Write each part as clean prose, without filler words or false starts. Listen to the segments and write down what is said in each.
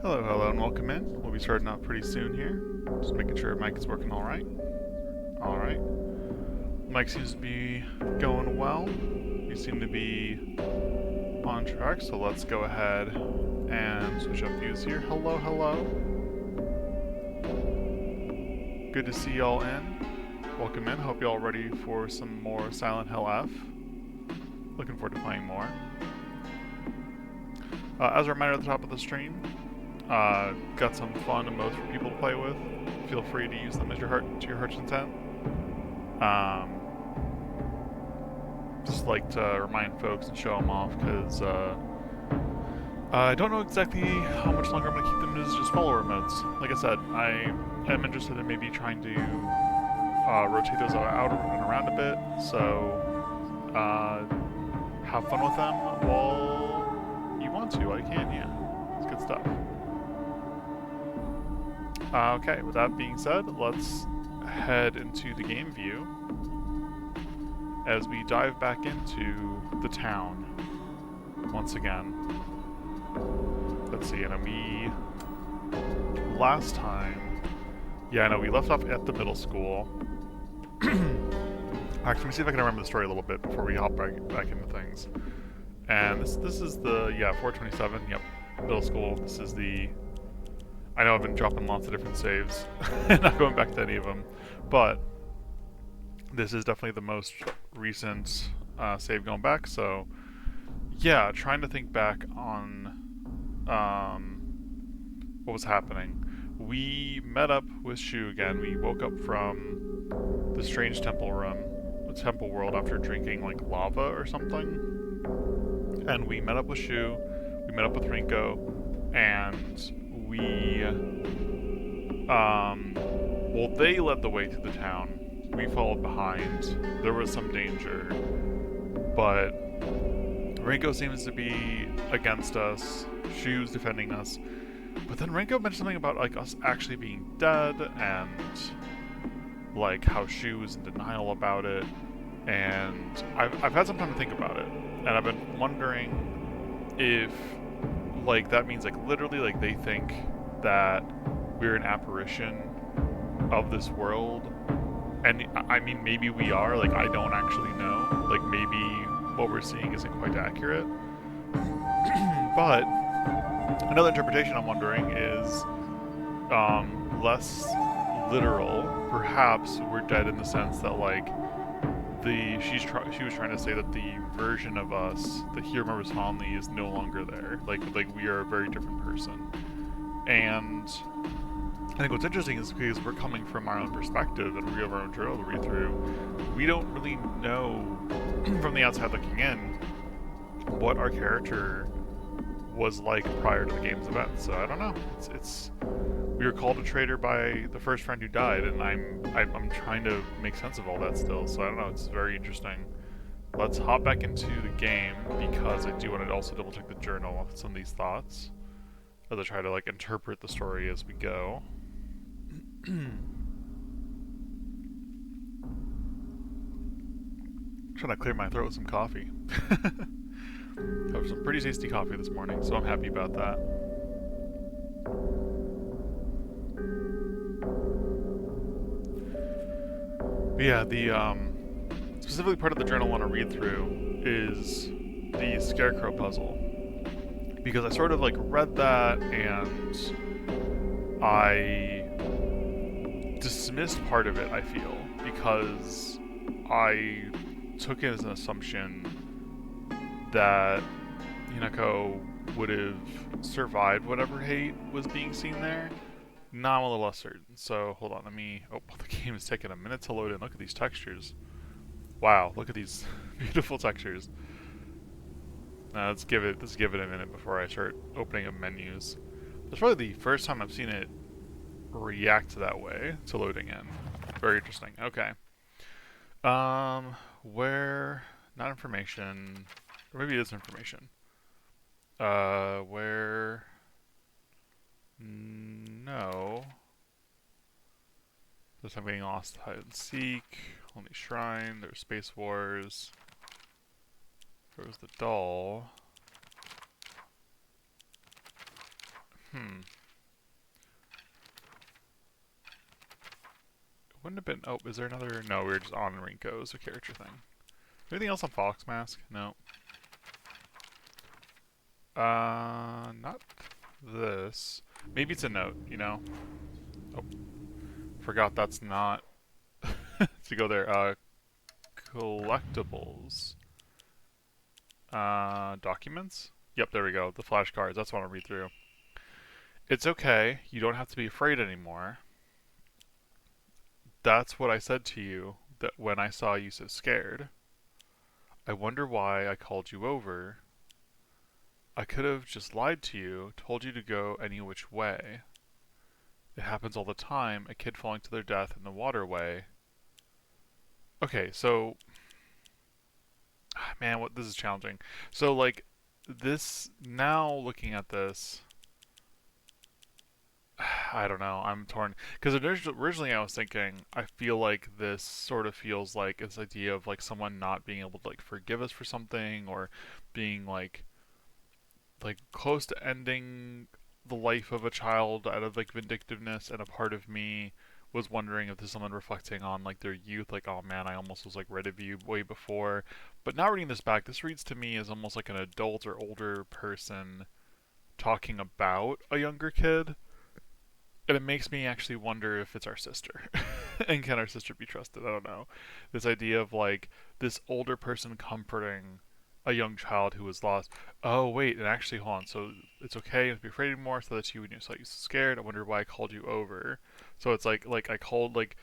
Hello, hello, and welcome in. We'll be starting out pretty soon here. Just making sure mic is working all right. All right. Mic seems to be going well. We seem to be on track, so let's go ahead and switch up views here. Hello, hello. Good to see y'all in. Welcome in. Hope y'all ready for some more Silent Hill F. Looking forward to playing more. As a reminder at the top of the stream, got some fun emotes for people to play with. Feel free to use them as to your heart's content. Just like to remind folks and show them off because I don't know exactly how much longer I'm going to keep them as just follower emotes. Like I said, I am interested in maybe trying to rotate those out and around a bit. So have fun with them while you want to, while you can, yeah. It's good stuff. Okay, with that being said, let's head into the game view as we dive back into the town once again. Let's see, and we last time, yeah, no, we left off at the middle school. Actually, let me see if I can remember the story a little bit before we hop back into things. And this is the 427. Yep, middle school. This is the. I know I've been dropping lots of different saves, not going back to any of them, but this is definitely the most recent save going back. So yeah, trying to think back on what was happening. We met up with Shu again. We woke up from the strange temple world after drinking like lava or something. And we met up with Shu, we met up with Rinko, and they led the way to the town. We followed behind. There was some danger, but Rinko seems to be against us. Shu's defending us. But then Rinko mentioned something about like us actually being dead and like how Shu was in denial about it. And I've had some time to think about it, and I've been wondering if like that means like literally like they think that we're an apparition of this world, and I mean maybe we are, like I don't actually know, like maybe what we're seeing isn't quite accurate. But another interpretation I'm wondering is less literal. Perhaps we're dead in the sense that like she was trying to say that the version of us that he remembers fondly is no longer there. Like we are a very different person. And I think what's interesting is because we're coming from our own perspective and we have our own journal to read through, we don't really know from the outside looking in what our character was like prior to the game's events. So I don't know. It's we were called a traitor by the first friend who died, and I'm trying to make sense of all that still. So I don't know. It's very interesting. Let's hop back into the game because I do want to also double check the journal with some of these thoughts as I try to like interpret the story as we go. Trying to clear my throat with some coffee. Had some pretty tasty coffee this morning, so I'm happy about that. But yeah, the specifically part of the journal I want to read through is the Scarecrow puzzle, because I sort of like read that and I dismissed part of it, I feel, because I took it as an assumption that Hinako would have survived whatever hate was being seen there. Now I'm a little less certain. So hold on, let me. Oh, the game is taking a minute to load in. Look at these textures. Wow, look at these beautiful textures. Now let's give it a minute before I start opening up menus. That's probably the first time I've seen it react that way to loading in. Very interesting. Okay. Where? Not information. Or maybe it is information. Where? No. Just I'm getting lost. Hide and seek. Only shrine. There's Space Wars. There's the doll. Hmm. Wouldn't have been. Oh, is there another? No, we were just on Rinko's a character thing. Anything else on Fox Mask? No. Not this. Maybe it's a note, you know? Oh, forgot that's not to go there. Collectibles. Documents? Yep, there we go. The flashcards. That's what I want to read through. It's okay. You don't have to be afraid anymore. That's what I said to you that when I saw you so scared. I wonder why I called you over. I could have just lied to you, told you to go any which way. It happens all the time, a kid falling to their death in the waterway. Okay, so man, what this is challenging. So like this now looking at this, I don't know. I'm torn because originally I was thinking I feel like this sort of feels like this idea of like someone not being able to like forgive us for something or being like close to ending the life of a child out of like vindictiveness, and a part of me was wondering if there's someone reflecting on like their youth, like oh man, I almost was like rid of you way before. But now reading this back, this reads to me as almost like an adult or older person talking about a younger kid, and it makes me actually wonder if it's our sister. And can our sister be trusted? I don't know. This idea of like this older person comforting a young child who was lost. Oh wait, and actually hold on. So it's okay to be afraid anymore. So that's you when you saw you scared. I wonder why I called you over. So it's like I called like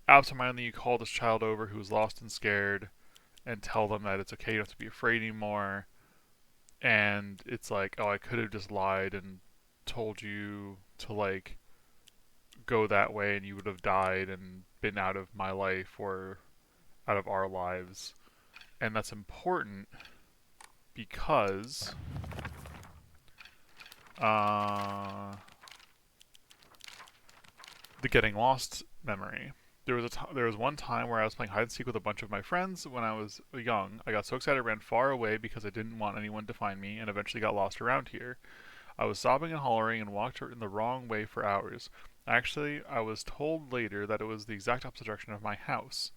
absentmindedly you call this child over who was lost and scared, and tell them that it's okay. You don't have to be afraid anymore. And it's like, oh, I could have just lied and told you to like go that way and you would have died and been out of my life or out of our lives. And that's important because uh, the getting lost memory. There was one time where I was playing hide and seek with a bunch of my friends when I was young. I got so excited I ran far away because I didn't want anyone to find me and eventually got lost around here. I was sobbing and hollering and walked in the wrong way for hours. Actually, I was told later that it was the exact opposite direction of my house.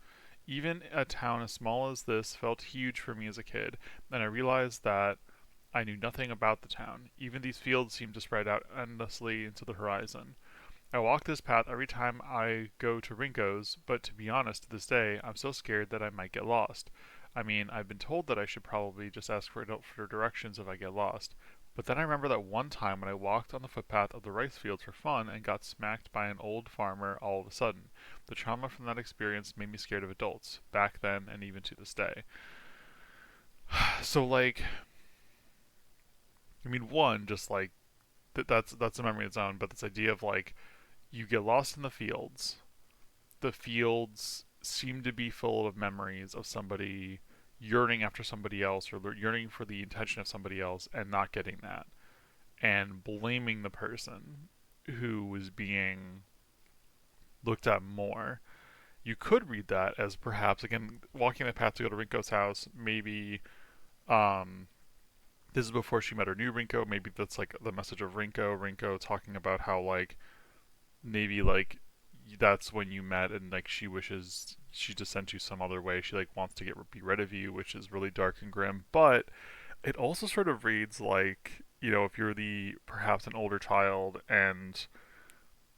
Even a town as small as this felt huge for me as a kid, and I realized that I knew nothing about the town. Even these fields seemed to spread out endlessly into the horizon. I walk this path every time I go to Rinko's, but to be honest, to this day, I'm so scared that I might get lost. I mean, I've been told that I should probably just ask for directions if I get lost. But then I remember that one time when I walked on the footpath of the rice fields for fun and got smacked by an old farmer all of a sudden. The trauma from that experience made me scared of adults, back then and even to this day. So, like, I mean, one, just like, that's a memory of its own, but this idea of like, you get lost in the fields seem to be full of memories of somebody yearning after somebody else or yearning for the intention of somebody else and not getting that and blaming the person who was being looked at more. You could read that as perhaps again walking the path to go to Rinko's house. Maybe um, this is before she met her new Rinko. Maybe that's like the message of Rinko. Rinko talking about how like maybe like that's when you met and like she wishes she just sent you some other way. She like wants to be rid of you, which is really dark and grim. But it also sort of reads like if you're the perhaps an older child and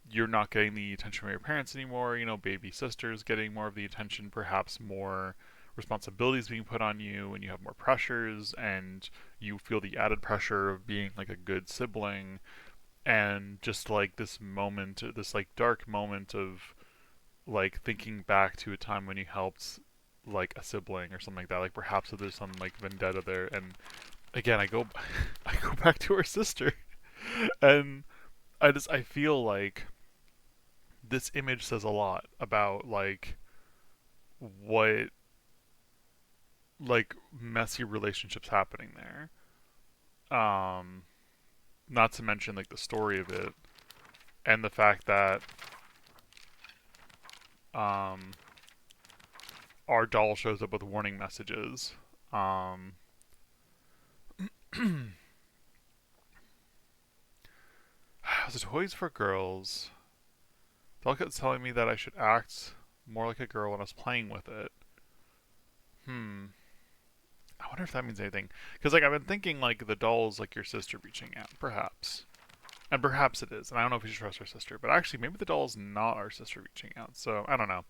you're not getting the attention from your parents anymore, baby sisters getting more of the attention, perhaps more responsibilities being put on you and you have more pressures and you feel the added pressure of being like a good sibling, and just like this moment, this like dark moment of like thinking back to a time when you helped like a sibling or something like that, like perhaps if there's some like vendetta there. And again, I go I go back to her sister and I feel like this image says a lot about like what like messy relationships happening there. Um, Not to mention like the story of it and the fact that um, our doll shows up with warning messages. Um, The toys for girls. Doll kept telling me that I should act more like a girl when I was playing with it. Hmm. I wonder if that means anything. Because, like, I've been thinking, like, the doll's like your sister reaching out. Perhaps. And perhaps it is. And I don't know if we should trust our sister. But actually, maybe the doll's not our sister reaching out. So, I don't know.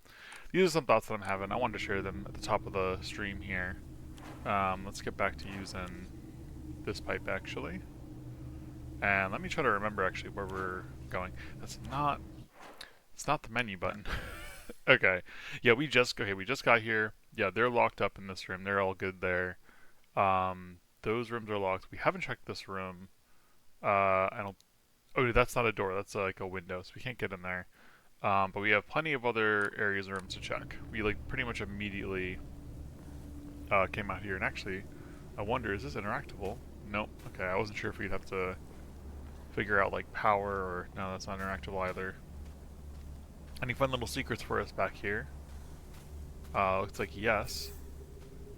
These are some thoughts that I'm having. I wanted to share them at the top of the stream here. Let's get back to using this pipe, actually. And let me try to remember, actually, where we're going. That's not... It's not the menu button. Okay. Yeah, we just got here. Yeah, they're locked up in this room. They're all good there. Those rooms are locked. We haven't checked this room. I don't. Oh, that's not a door. That's like a window, so we can't get in there. But we have plenty of other areas and rooms to check. We like pretty much immediately came out here, and actually, I wonder, is this interactable? Nope. Okay, I wasn't sure if we'd have to figure out like power or no, that's not interactable either. Any fun little secrets for us back here? Looks like yes.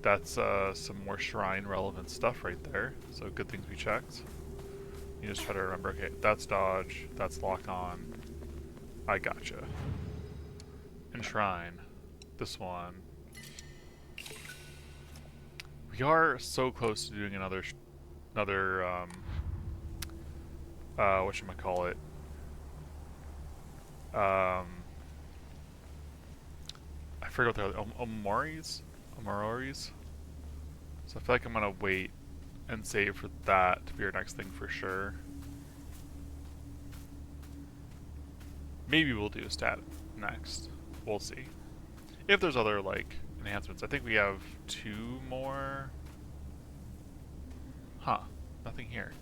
That's some more shrine relevant stuff right there. So good things we checked. You just try to remember, okay, that's dodge, that's lock on. I gotcha. And shrine. This one. We are so close to doing another whatchamacallit? I forgot what they're Omori's? Omororis? So I feel like I'm gonna wait and save for that to be our next thing for sure. Maybe we'll do stat next. We'll see. If there's other, like, enhancements. I think we have 2 more. Huh. Nothing here.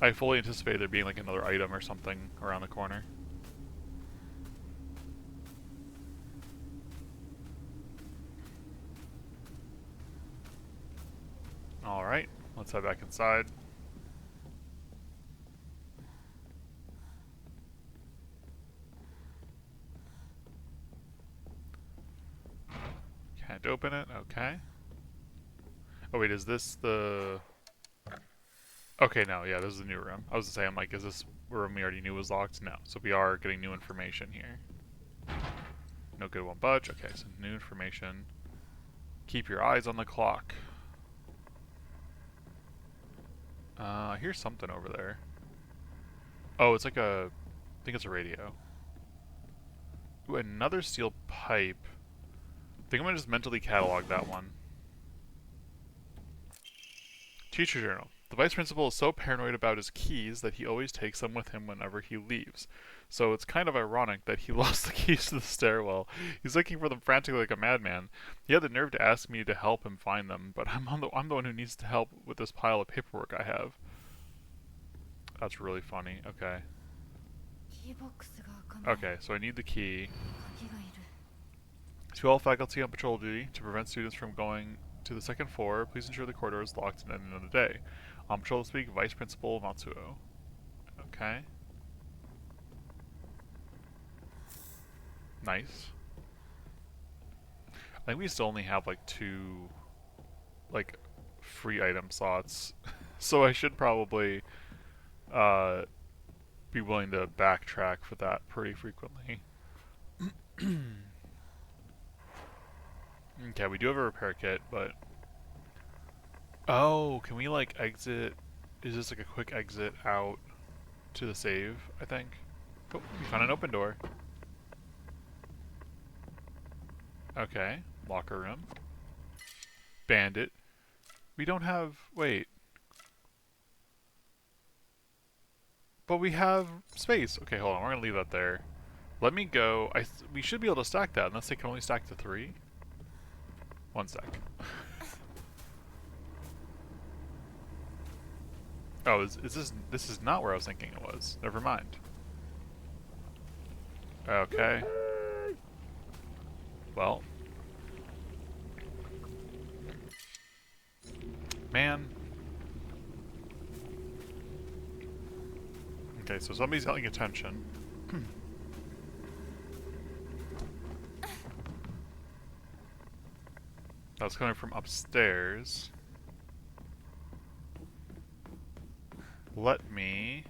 I fully anticipated there being, like, another item or something around the corner. Alright. Let's head back inside. Can't open it. Okay. Oh wait, is this the... Okay, no, yeah, this is the new room. I was gonna say, I'm like, is this room we already knew was locked? No. So we are getting new information here. No good, won't budge. Okay, so new information. Keep your eyes on the clock. I hear something over there. Oh, it's like a... I think it's a radio. Ooh, another steel pipe. I think I'm gonna just mentally catalog that one. Teacher journal. The vice principal is so paranoid about his keys that he always takes them with him whenever he leaves. So it's kind of ironic that he lost the keys to the stairwell. He's looking for them frantically like a madman. He had the nerve to ask me to help him find them, but I'm the one who needs to help with this pile of paperwork I have. That's really funny. Okay. Okay, so I need the key. To all faculty on patrol duty, to prevent students from going to the second floor, please ensure the corridor is locked at the end of the day. On patrol to speak, Vice Principal Matsuo. Okay. Nice. I think we still only have like 2 like free item slots. So I should probably be willing to backtrack for that pretty frequently. Okay, we do have a repair kit, but... Oh, can we, like, exit... Is this, like, a quick exit out to the save, I think? Oh, we found an open door. Okay, locker room. Bandit. We don't have... Wait. But we have space. Okay, hold on, we're gonna leave that there. Let me go... we should be able to stack that, unless they can only stack to 3. 1 sec. Oh, is this is not where I was thinking it was. Never mind. Okay. Well. Man. Okay, so somebody's yelling attention. That's coming from upstairs. Let me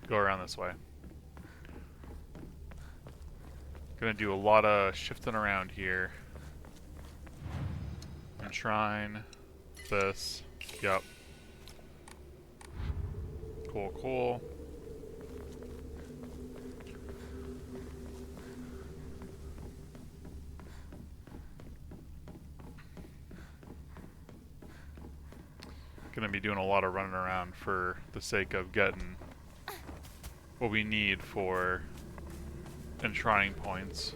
Go around this way. Gonna do a lot of shifting around here. Enshrine. This. Yep. Cool, cool. Gonna be doing a lot of running around for the sake of getting what we need for enshrining points.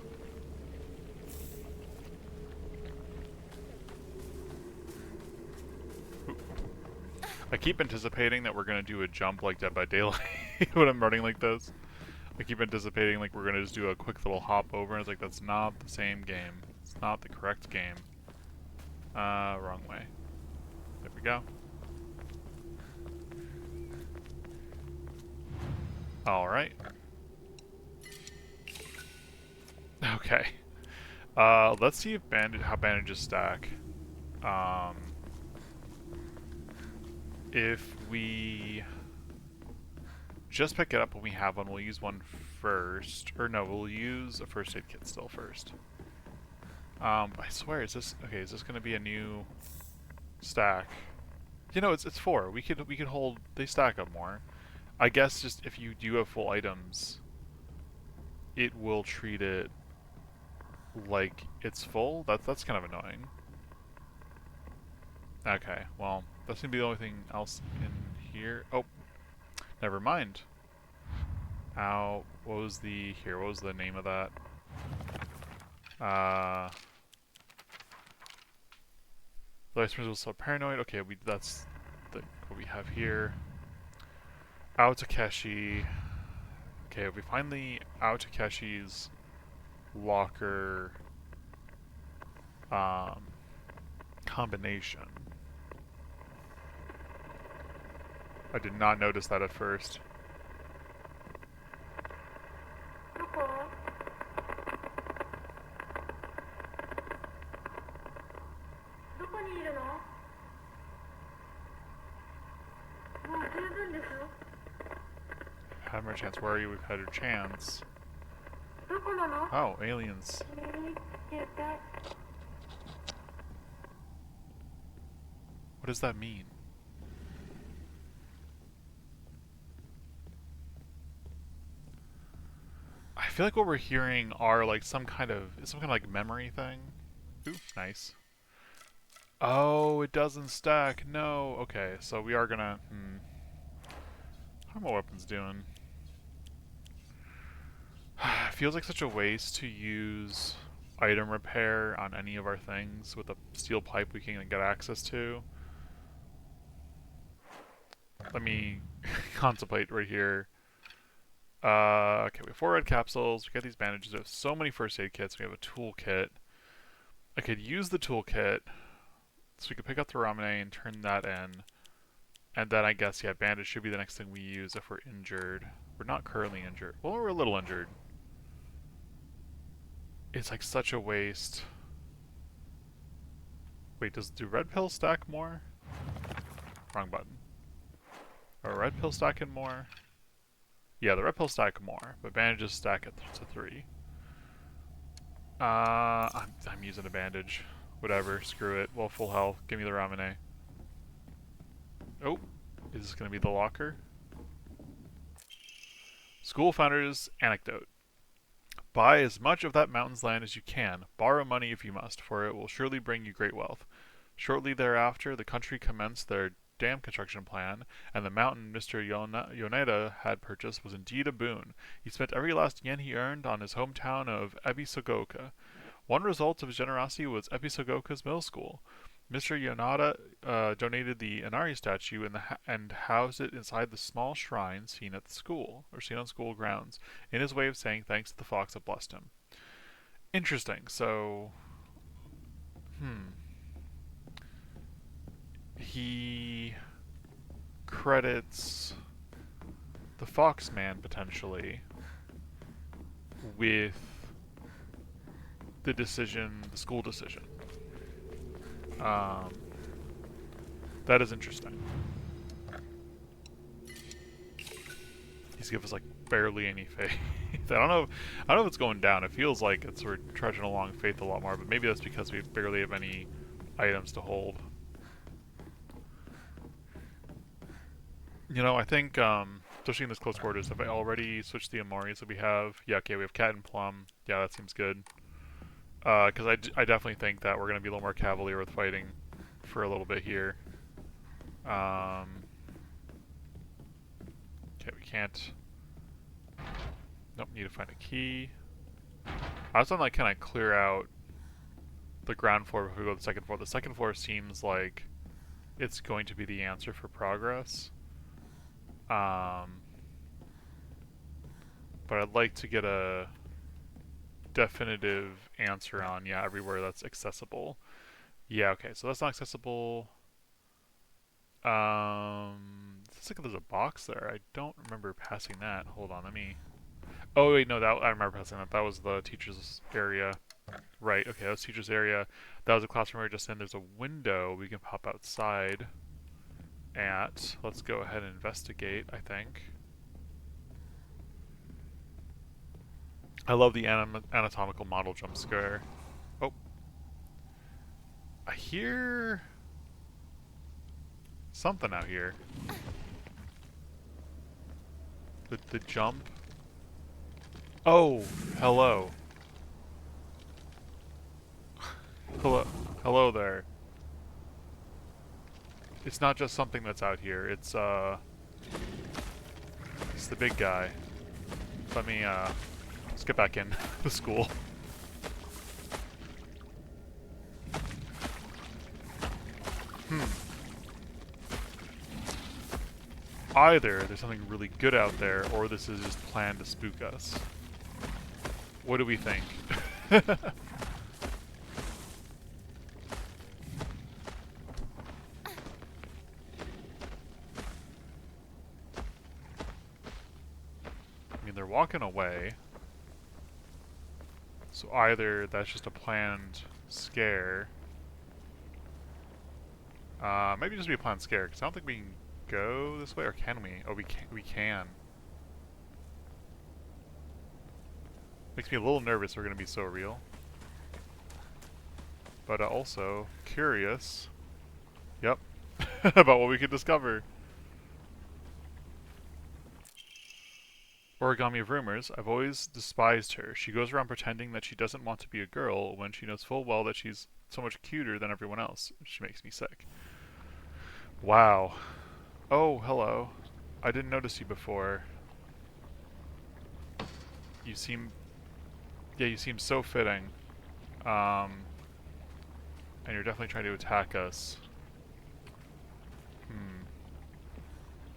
I keep anticipating that we're gonna do a jump like Dead by Daylight when I'm running like this. I keep anticipating like we're gonna just do a quick little hop over, and it's like that's not the same game. It's not the correct game. Wrong way. There we go. Alright. Okay. Let's see if how bandages stack. If we just pick it up when we have one, we'll use one first. Or no, we'll use a first aid kit still first. I swear, is this okay? Is this gonna be a new stack? You know, it's 4. We could hold. They stack up more. I guess just if you do have full items, it will treat it like it's full. That's kind of annoying. Okay, well, that's gonna be the only thing else in here. Oh, never mind. Ow, what was the name of that? The ice was so paranoid. Okay, that's what we have here. Ao Takeshi. Okay, if we find the Ao Takeshi's locker combination. I did not notice that at first. Had more chance. Where are you? We've had your chance. Oh, aliens. What does that mean? I feel like what we're hearing are like some kind of like memory thing. Ooh, nice. Oh, it doesn't stack. No. Okay, so we are gonna. How are my weapons doing? Feels like such a waste to use item repair on any of our things with a steel pipe we can get access to. Let me contemplate right here. Okay, we have 4 red capsules, we got these bandages, we have so many first aid kits, we have a toolkit. I could use the toolkit, so we could pick up the Ramune and turn that in. And then I guess, yeah, bandage should be the next thing we use if we're injured. We're not currently injured. Well, we're a little injured. It's like such a waste. Wait, do red pills stack more? Wrong button. Are red pills stacking more? Yeah, the red pills stack more, but bandages stack it to 3. I'm using a bandage. Whatever, screw it. Well, full health. Give me the Ramune. Oh, is this going to be the locker? School Founder's Anecdote. Buy as much of that mountain's land as you can. Borrow money if you must, for it will surely bring you great wealth. Shortly thereafter, the country commenced their dam construction plan, and the mountain Mr. Yoneda had purchased was indeed a boon. He spent every last yen he earned on his hometown of Ebisogoka. One result of his generosity was Ebisogoka's middle school. Mr. Yoneda donated the Inari statue and housed it inside the small shrine seen at the school, or seen on school grounds, in his way of saying thanks to the fox that blessed him. Interesting. So, he credits the Foxman potentially with the school decision. That is interesting. He's given us like barely any faith. I don't know. I don't know if it's going down. It feels like it's we're trudging along faith a lot more, but maybe that's because we barely have any items to hold. You know, I think, especially in this close quarters, have I already switched the Amoris that we have? Yeah, okay, we have Cat and Plum. Yeah, that seems good. Because I definitely think that we're going to be a little more cavalier with fighting for a little bit here. Okay, we can't... Nope, need to find a key. I was gonna like kind of clear out the ground floor before we go to the second floor. The second floor seems like it's going to be the answer for progress. But I'd like to get a definitive answer on, yeah, everywhere that's accessible. Yeah, okay, so that's not accessible. Looks like there's a box there. I don't remember passing that. Hold on, let me... Oh wait, no, that I remember passing that. That was the teacher's area. Right, okay, that was teacher's area. That was a classroom area just in. There's a window we can pop outside at. Let's go ahead and investigate, I think. I love the anatomical model jump scare. Oh. I hear something out here. The jump. Oh, hello. Hello. Hello there. It's not just something that's out here. It's the big guy. Let me let's get back in the school. Either there's something really good out there, or this is just planned to spook us. What do we think? I mean, they're walking away. So either that's just a planned scare. Maybe just be a planned scare, because I don't think we can go this way, or can we? Oh, we can. We can. Makes me a little nervous we're going to be so real. But also curious. Yep. About what we could discover. Origami of Rumors. I've always despised her. She goes around pretending that she doesn't want to be a girl when she knows full well that she's so much cuter than everyone else. She makes me sick. Wow. Oh, hello. I didn't notice you before. You seem... Yeah, you seem so fitting. And you're definitely trying to attack us.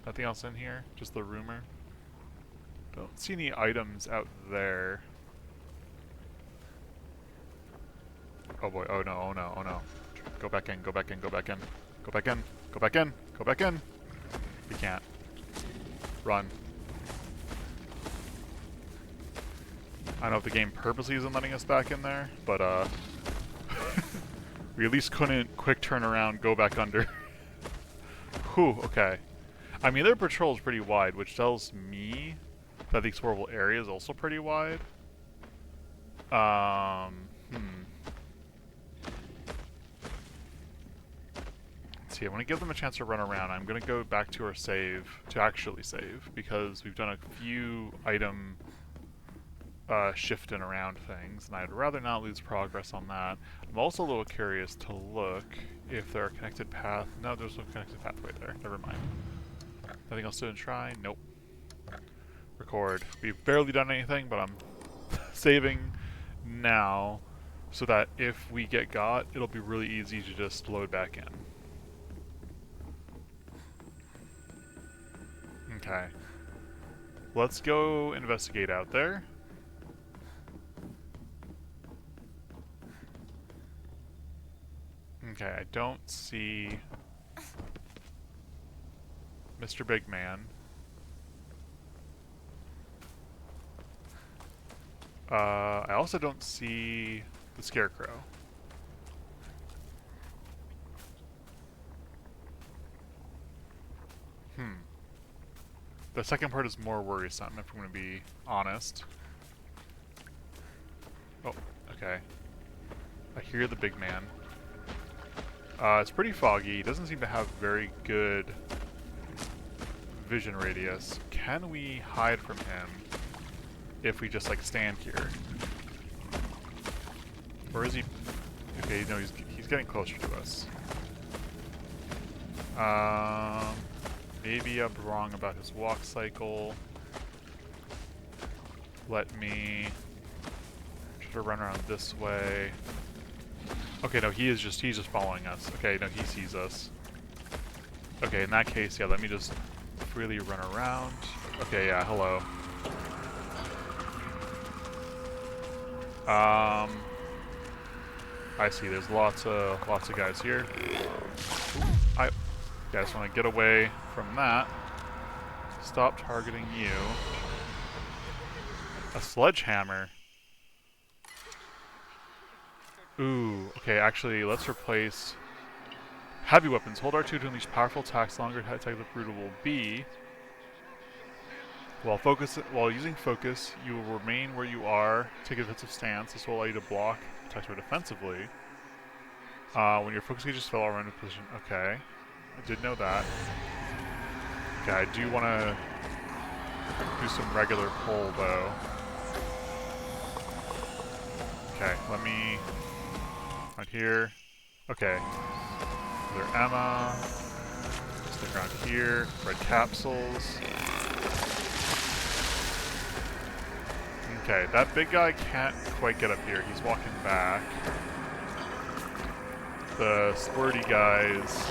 Nothing else in here? Just the rumor? Don't see any items out there. Oh boy, oh no, oh no, oh no. Go back in, go back in, go back in. Go back in, go back in, go back in! We can't. Run. I don't know if the game purposely isn't letting us back in there, but we at least couldn't quick turn around, go back under. Whew, okay. I mean, their patrol is pretty wide, which tells me that the explorable area is also pretty wide. Let's see, I want to give them a chance to run around. I'm going to go back to our save, to actually save, because we've done a few item shifting around things, and I'd rather not lose progress on that. I'm also a little curious to look if there are connected paths. No, there's no connected pathway there. Never mind. Nothing else to try? Nope. Record. We've barely done anything, but I'm saving now so that if we get got, it'll be really easy to just load back in. Okay. Let's go investigate out there. Okay, I don't see Mr. Big Man. I also don't see the Scarecrow. The second part is more worrisome, if I'm going to be honest. Oh, okay. I hear the big man. It's pretty foggy. He doesn't seem to have very good vision radius. Can we hide from him if we just, like, stand here? Or is he... Okay, no, he's getting closer to us. Maybe I'm wrong about his walk cycle. Let me try to run around this way. Okay, no, he's just following us. Okay, no, he sees us. Okay, in that case, yeah, let me just freely run around. Okay, yeah, hello. I see. There's lots of guys here. I just want to get away from that. Stop targeting you. A sledgehammer. Ooh. Okay. Actually, let's replace heavy weapons. Hold R2 to unleash powerful attacks. Longer attack the brutal will be. While using focus, you will remain where you are. Take a defensive stance. This will allow you to block attacks more defensively. When your focus gauge is fell around in position. Okay. I did know that. Okay, I do want to do some regular pull, though. Okay, let me... Right here. Okay. There's Emma. Stick around here. Red capsules. Okay, that big guy can't quite get up here. He's walking back. The squirty guys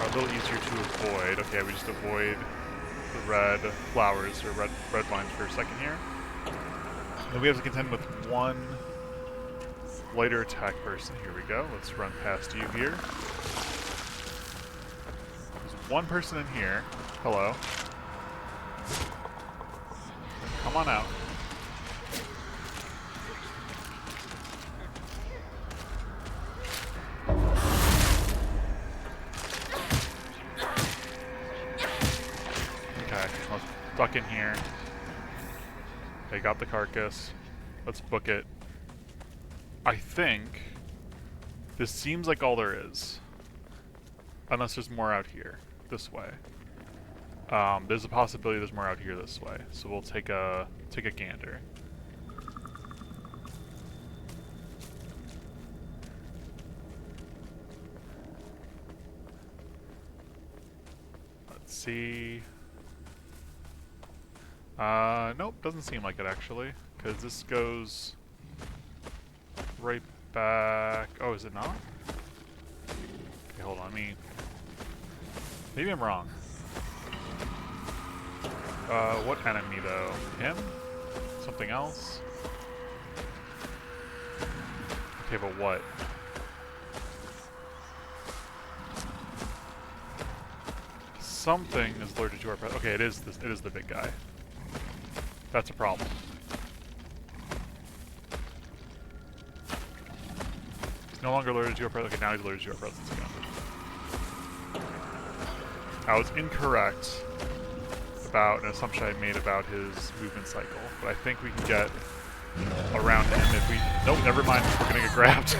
are a little easier to avoid. Okay, we just avoid the red flowers, or red vines for a second here. Then we have to contend with one lighter attack person. Here we go. Let's run past you here. There's one person in here. Hello. Come on out. Okay, let's duck in here. They got the carcass. Let's book it. I think this seems like all there is. Unless there's more out here. This way. There's a possibility there's more out here this way. So we'll take a gander. Let's see. Nope, doesn't seem like it actually. Because this goes right back. Oh, is it not? Okay, hold on. Maybe I'm wrong. What enemy though? Him? Something else? Okay, but what? Something is allergic to our presence. Okay, it is the big guy. That's a problem. He's no longer allergic to our presence. Okay, now he's allergic to our presence again. I was incorrect about an assumption I made about his movement cycle, but I think we can get around him if we... Nope, never mind. We're gonna get grabbed.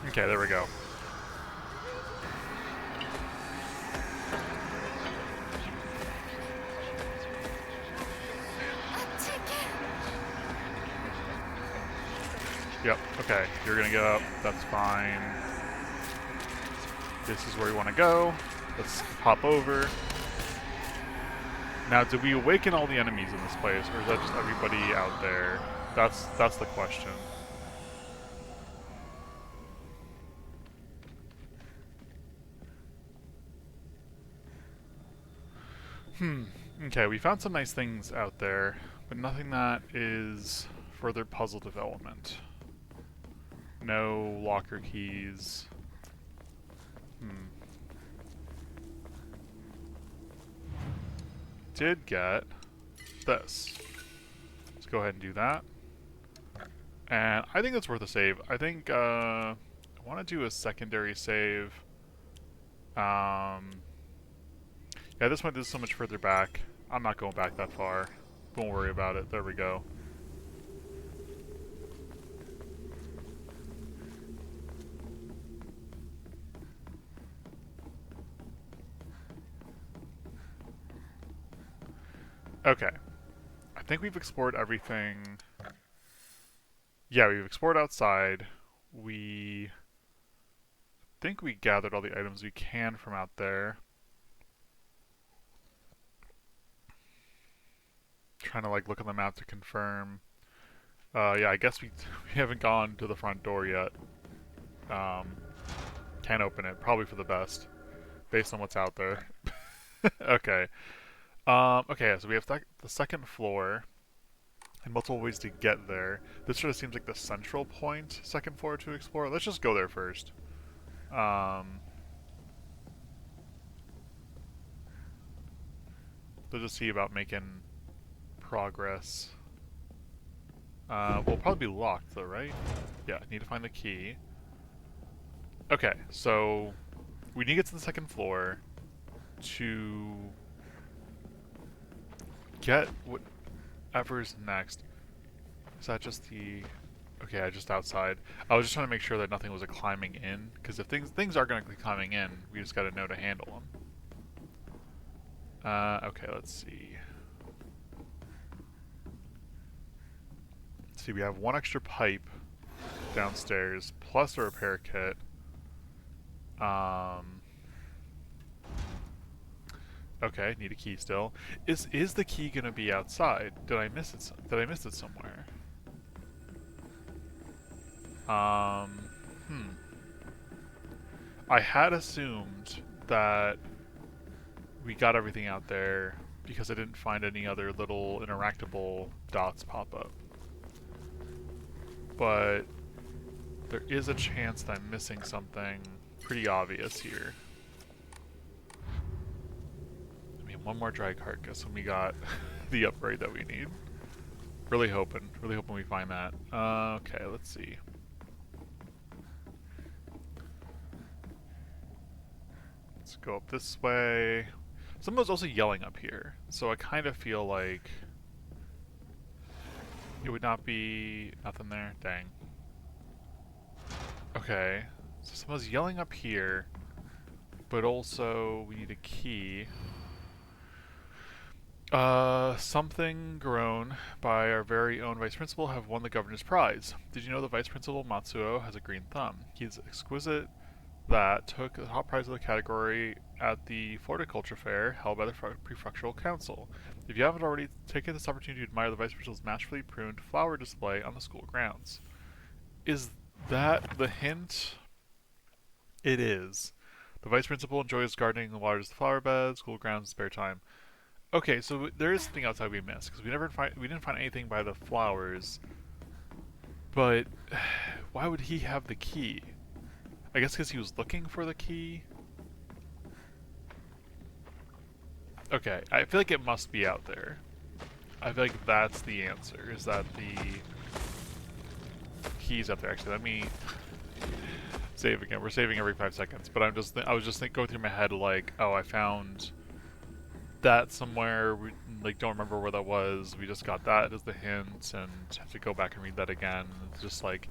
Okay, there we go. Yep, okay, you're gonna get up, that's fine. This is where we want to go. Let's hop over. Now, did we awaken all the enemies in this place, or is that just everybody out there? That's the question. Okay, we found some nice things out there, but nothing that is further puzzle development. No locker keys. Did get this. Let's go ahead and do that. And I think it's worth a save. I think I want to do a secondary save. Yeah, this one is so much further back. I'm not going back that far. Don't worry about it. There we go. Okay. I think we've explored everything. Yeah, we've explored outside. We think we gathered all the items we can from out there. Trying to like look on the map to confirm. Yeah, I guess we haven't gone to the front door yet. Can't open it. Probably for the best, based on what's out there. Okay. Okay, so we have the second floor and multiple ways to get there. This sort of seems like the central point, second floor to explore. Let's just go there first. Let's just see about making progress. We'll probably be locked though, right? Yeah, need to find the key. Okay, so we need to get to the second floor to get whatever's next. Is that just the... Okay, just outside. I was just trying to make sure that nothing was climbing in, because if things are going to be climbing in, we just got to know to handle them. Okay, let's see. Let's see, we have one extra pipe downstairs, plus a repair kit. Okay, need a key still. Is the key gonna be outside? Did I miss it? Did I miss it somewhere? I had assumed that we got everything out there because I didn't find any other little interactable dots pop up. But there is a chance that I'm missing something pretty obvious here. I mean, one more dry carcass and we got the upgrade that we need. Really hoping we find that. Okay, let's see. Let's go up this way. Someone's also yelling up here, so I kind of feel like it would not be nothing there. Dang. Okay, so someone's yelling up here, but also we need a key. Something grown by our very own Vice Principal have won the Governor's Prize. Did you know the Vice Principal, Matsuo, has a green thumb? He's exquisite that took the top prize of the category at the Floriculture Fair held by the Prefectural Council. If you haven't already, taken this opportunity to admire the Vice Principal's masterfully pruned flower display on the school grounds. Is that the hint? It is. The Vice Principal enjoys gardening and waters the flower beds, school grounds, spare time. Okay, so there is something outside we missed because we didn't find anything by the flowers. But why would he have the key? I guess because he was looking for the key. Okay, I feel like it must be out there. I feel like that's the answer. Is that the key's out there? Actually, let me save again. We're saving every 5 seconds, but I was just going through my head like, oh, I found that somewhere. We don't remember where that was. We just got that as the hint, and have to go back and read that again. It's just like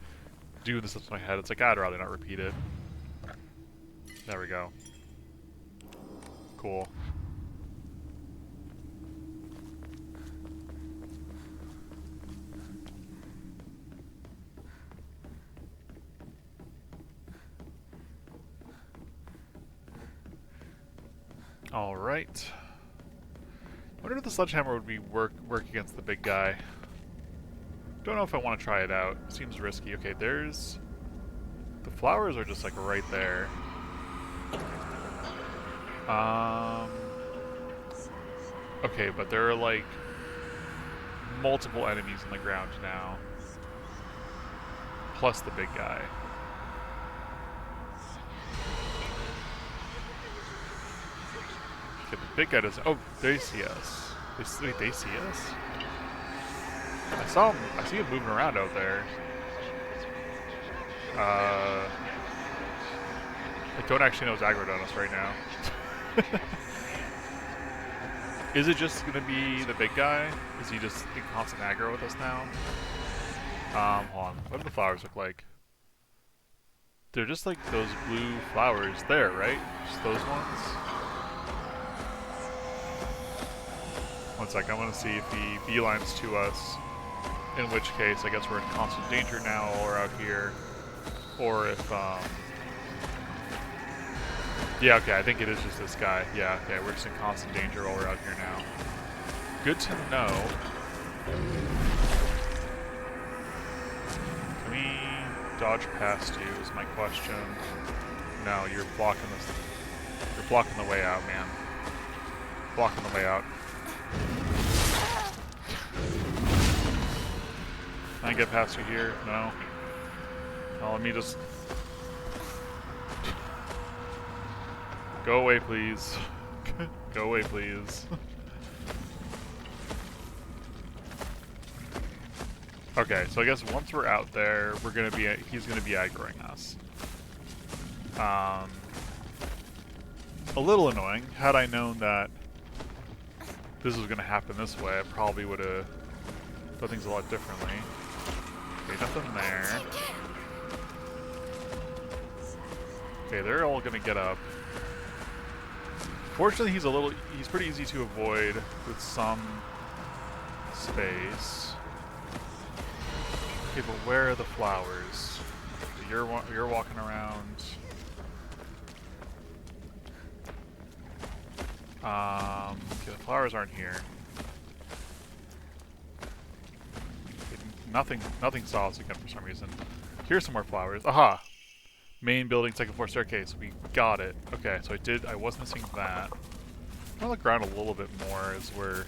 doing this in my head. It's like I'd rather not repeat it. There we go. Cool. All right. I wonder if the sledgehammer would be work against the big guy. Don't know if I want to try it out. Seems risky. Okay, there's... The flowers are just like right there. Okay, but there are like multiple enemies on the ground now. Plus the big guy. Okay, the big guy doesn't... Oh, they see us. Wait, they see us? I see him moving around out there. I don't actually know what's aggroed on us right now. Is it just gonna be the big guy? Is he just in constant aggro with us now? Hold on. What do the flowers look like? They're just like those blue flowers there, right? Just those ones? One sec, I want to see if he beelines to us. In which case, I guess we're in constant danger now while we're out here. Or if, yeah, okay, I think it is just this guy. Yeah, okay, we're just in constant danger while we're out here now. Good to know. Can we dodge past you is my question. No, you're blocking this. You're blocking the way out, man. Blocking the way out. Can I get past you here? No. No, let me just... Go away, please. Go away, please. Okay, so I guess once we're out there, we're gonna be he's gonna be aggroing us. A little annoying. Had I known that this was gonna happen this way, I probably would have done things a lot differently. Okay, nothing there. Okay, they're all gonna get up. Fortunately, he's pretty easy to avoid with some space. Okay, but where are the flowers? You're walking around. Okay, the flowers aren't here. Okay, nothing saw us again for some reason. Here's some more flowers. Aha! Main building, second floor staircase. We got it. Okay, so I was missing that. I'm gonna look around a little bit more as we're...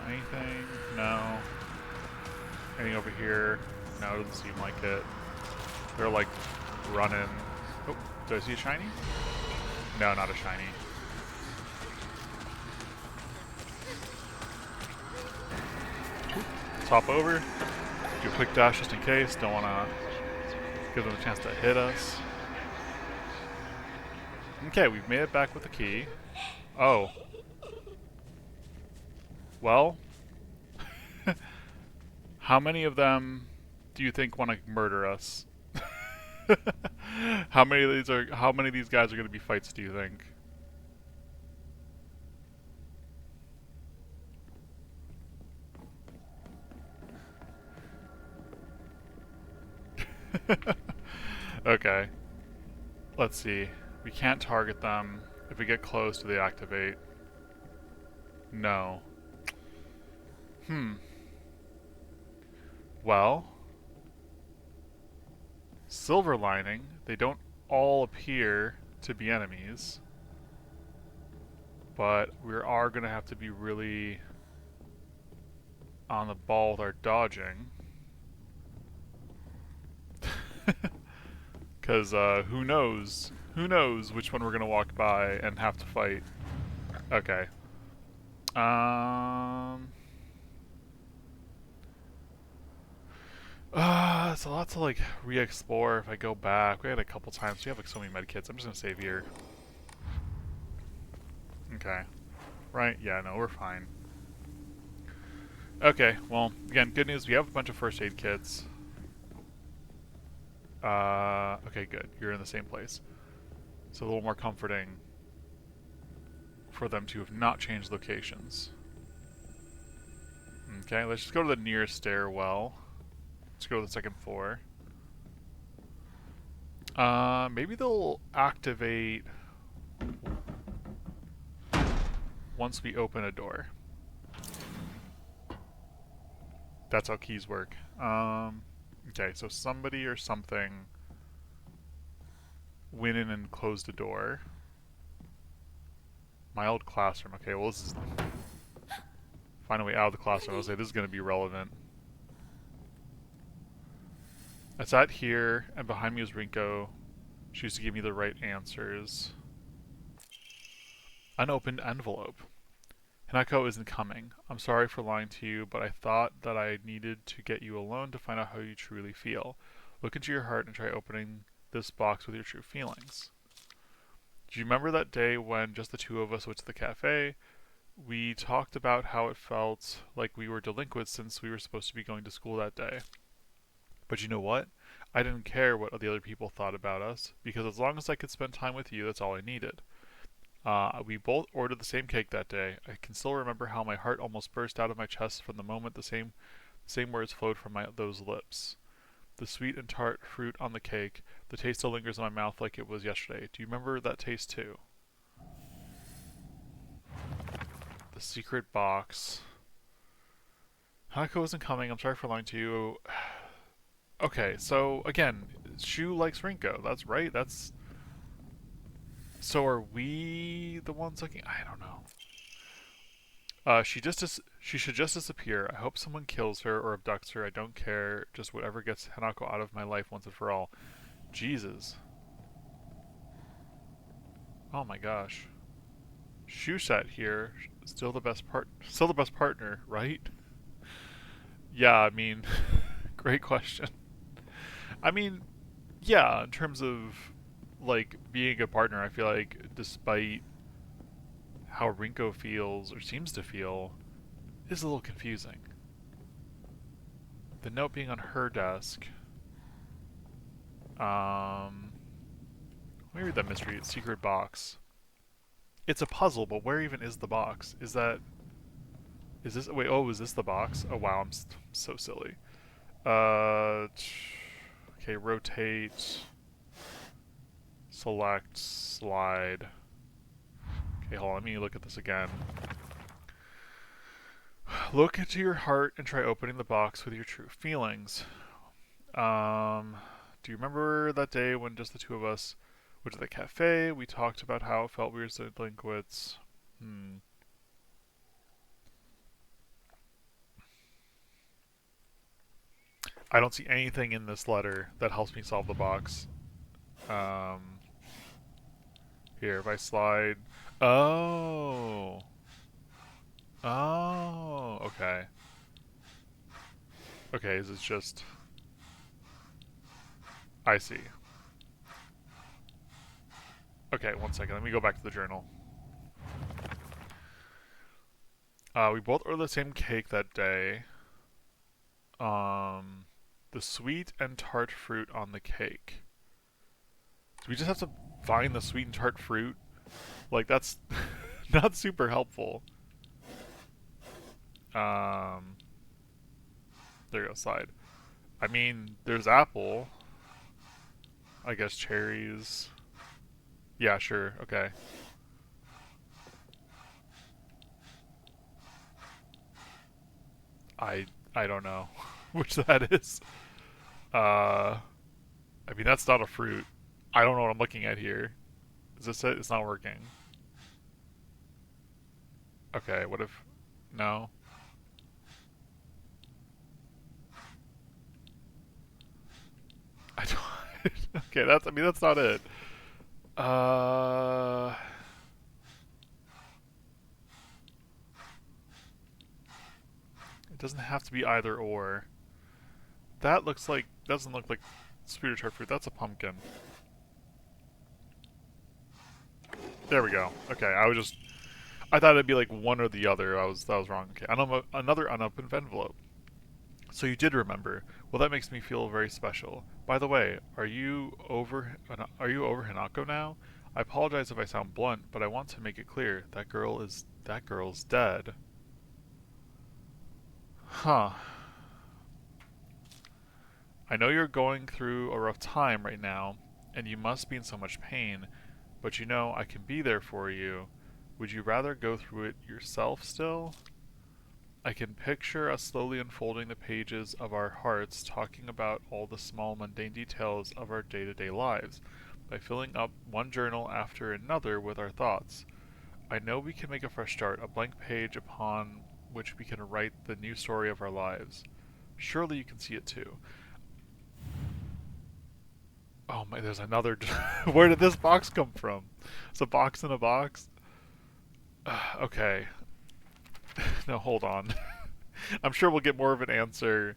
Anything? No. Anything over here? No, it doesn't seem like it. They're like running. Oh, do I see a shiny? No, not a shiny. Top over. Do a quick dash just in case. Don't want to give them a chance to hit us. Okay, we've made it back with the key. Oh. Well. How many of them do you think want to murder us? How many of these guys are going to be fights, do you think? Okay. Let's see. We can't target them. If we get close, do they activate? No. Well, silver lining, they don't all appear to be enemies. But we are going to have to be really on the ball with our dodging. Because who knows? Who knows which one we're going to walk by and have to fight. Okay. It's a lot to like re-explore if I go back. We had a couple times. We have like so many medkits. I'm just gonna save here. Okay. Right? Yeah, no, we're fine. Okay, well, again, good news. We have a bunch of first aid kits. Okay, good. You're in the same place. So a little more comforting for them to have not changed locations. Okay, let's just go to the nearest stairwell. Let's go to the second floor. Maybe they'll activate once we open a door. That's how keys work. Okay, so somebody or something went in and closed a door. My old classroom. Okay, well this is... Find a way out of the classroom. I'll say this is going to be relevant. I sat here, and behind me was Rinko. She used to give me the right answers. Unopened envelope. Hinako isn't coming. I'm sorry for lying to you, but I thought that I needed to get you alone to find out how you truly feel. Look into your heart and try opening this box with your true feelings. Do you remember that day when just the two of us went to the cafe? We talked about how it felt like we were delinquents since we were supposed to be going to school that day. But you know what? I didn't care what the other people thought about us, because as long as I could spend time with you, that's all I needed. We both ordered the same cake that day. I can still remember how my heart almost burst out of my chest from the moment the same words flowed from those lips. The sweet and tart fruit on the cake, the taste still lingers in my mouth like it was yesterday. Do you remember that taste too? The secret box. Hanako isn't coming. I'm sorry for lying to you. Okay, so again, Shu likes Rinko. That's right. That's so. Are we the ones looking? I don't know. She should just disappear. I hope someone kills her or abducts her. I don't care. Just whatever gets Hanako out of my life once and for all. Jesus. Oh my gosh. Shu sat here. Still the best partner, right? Yeah, I mean, great question. I mean, yeah, in terms of like being a partner, I feel like despite how Rinko feels or seems to feel, is a little confusing. The note being on her desk. Um, Let me read that mystery. Secret box. It's a puzzle, but where even is the box? Is that? Is this? Wait. Oh, is this the box? Oh wow, I'm so silly. Uh, okay. Rotate. Select. Slide. Okay, hold on. Let me look at this again. Look into your heart and try opening the box with your true feelings. Do you remember that day when just the two of us went to the cafe? We talked about how it felt we were delinquents. I don't see anything in this letter that helps me solve the box. Um, Here, if I slide. Oh. Oh. Okay. Okay, is this just. I see. Okay, one second. Let me go back to the journal. We both ordered the same cake that day. Um, the sweet and tart fruit on the cake. Do we just have to find the sweet and tart fruit? Like, that's not super helpful. Um, there you go, slide. I mean, there's apple. I guess cherries. Yeah, sure. Okay. I I don't know which that is. Uh, I mean that's not a fruit. I don't know what I'm looking at here. Is this it? It's not working. Okay, what if no? I don't. Okay, that's I mean that's not it. Uh, it doesn't have to be either or. That looks like doesn't look like sweet or tart fruit. That's a pumpkin. There we go. Okay, I thought it'd be like one or the other. That was wrong. Okay, another unopened envelope. So you did remember. Well, that makes me feel very special. By the way, are you over Hinako now? I apologize if I sound blunt, but I want to make it clear that girl's dead. Huh. I know you're going through a rough time right now, and you must be in so much pain, but you know I can be there for you. Would you rather go through it yourself still? I can picture us slowly unfolding the pages of our hearts, talking about all the small mundane details of our day-to-day lives, by filling up one journal after another with our thoughts. I know we can make a fresh start, a blank page upon which we can write the new story of our lives. Surely you can see it too. Oh my, there's another. Where did this box come from? It's a box in a box? Okay. No, hold on. I'm sure we'll get more of an answer.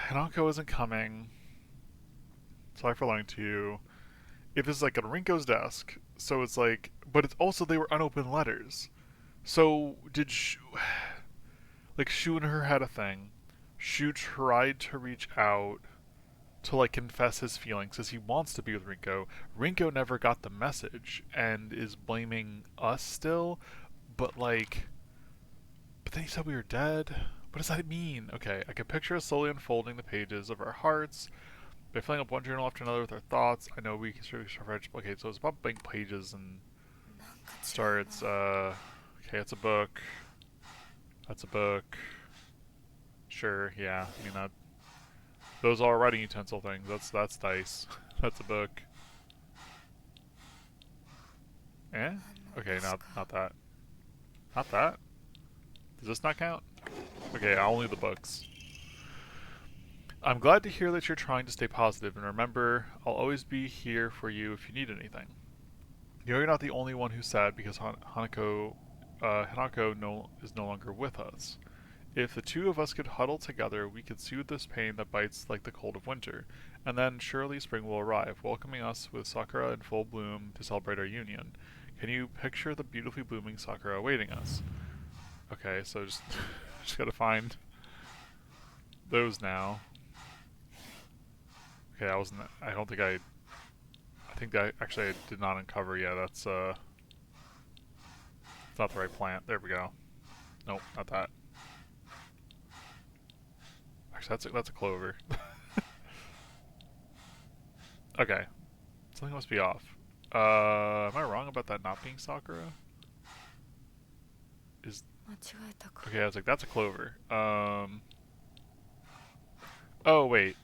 Hanako isn't coming. Sorry for lying to you. If this is like at Rinko's desk, so it's like, but it's also they were unopened letters. So did like Shu and her had a thing. Shu tried to reach out to like confess his feelings because he wants to be with Rinko. Rinko never got the message and is blaming us still, but like, but then he said we were dead. What does that mean? Okay, I can picture us slowly unfolding the pages of our hearts by filling up one journal after another with our thoughts. I know we can sort of okay, so it's about blank pages and starts. Okay, it's a book. That's a book. Sure, yeah. I mean that. Those are writing utensil things. That's dice. That's a book. Eh? Okay, not that. Not that. Does this not count? Okay, only the books. I'm glad to hear that you're trying to stay positive, and remember, I'll always be here for you if you need anything. You're not the only one who's sad because Hanako is no longer with us. If the two of us could huddle together, we could soothe this pain that bites like the cold of winter, and then surely spring will arrive, welcoming us with sakura in full bloom to celebrate our union. Can you picture the beautifully blooming sakura awaiting us? Okay, so just just gotta find those now. Okay, I don't think I think that actually I did not uncover. Yeah, that's it's not the right plant. There we go. Nope, not that. Actually, that's a clover. Okay, something must be off. Am I wrong about that not being Sakura? Is okay? I was like, that's a clover. Oh wait,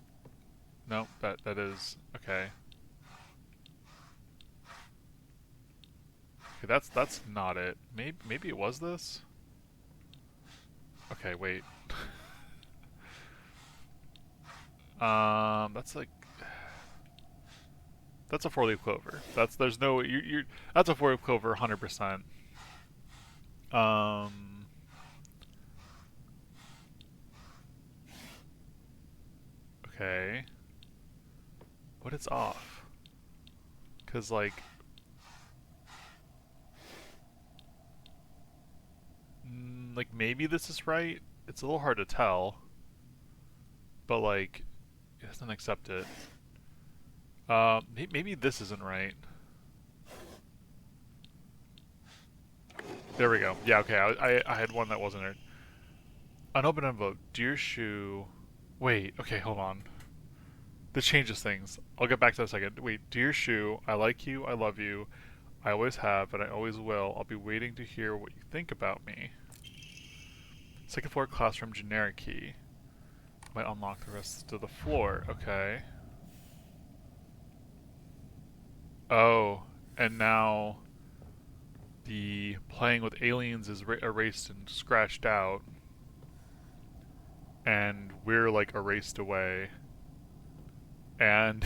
no, that is okay. Okay, that's not it. Maybe it was this. Okay, wait. That's like that's a four-leaf clover. There's no you that's a four-leaf clover 100%. Okay. But it's off. Cause like like maybe this is right. It's a little hard to tell. But like it doesn't accept it. Maybe this isn't right. There we go. Yeah, okay. I had one that wasn't it. Unopened envelope. Dear Shu. Wait. Okay, hold on. This changes things. I'll get back to that in a second. Wait. Dear Shu, I like you. I love you. I always have, and I always will. I'll be waiting to hear what you think about me. Second floor classroom generic key. Might unlock the rest of the floor. Okay. Oh, and now the playing with aliens is erased and scratched out, and we're like erased away, and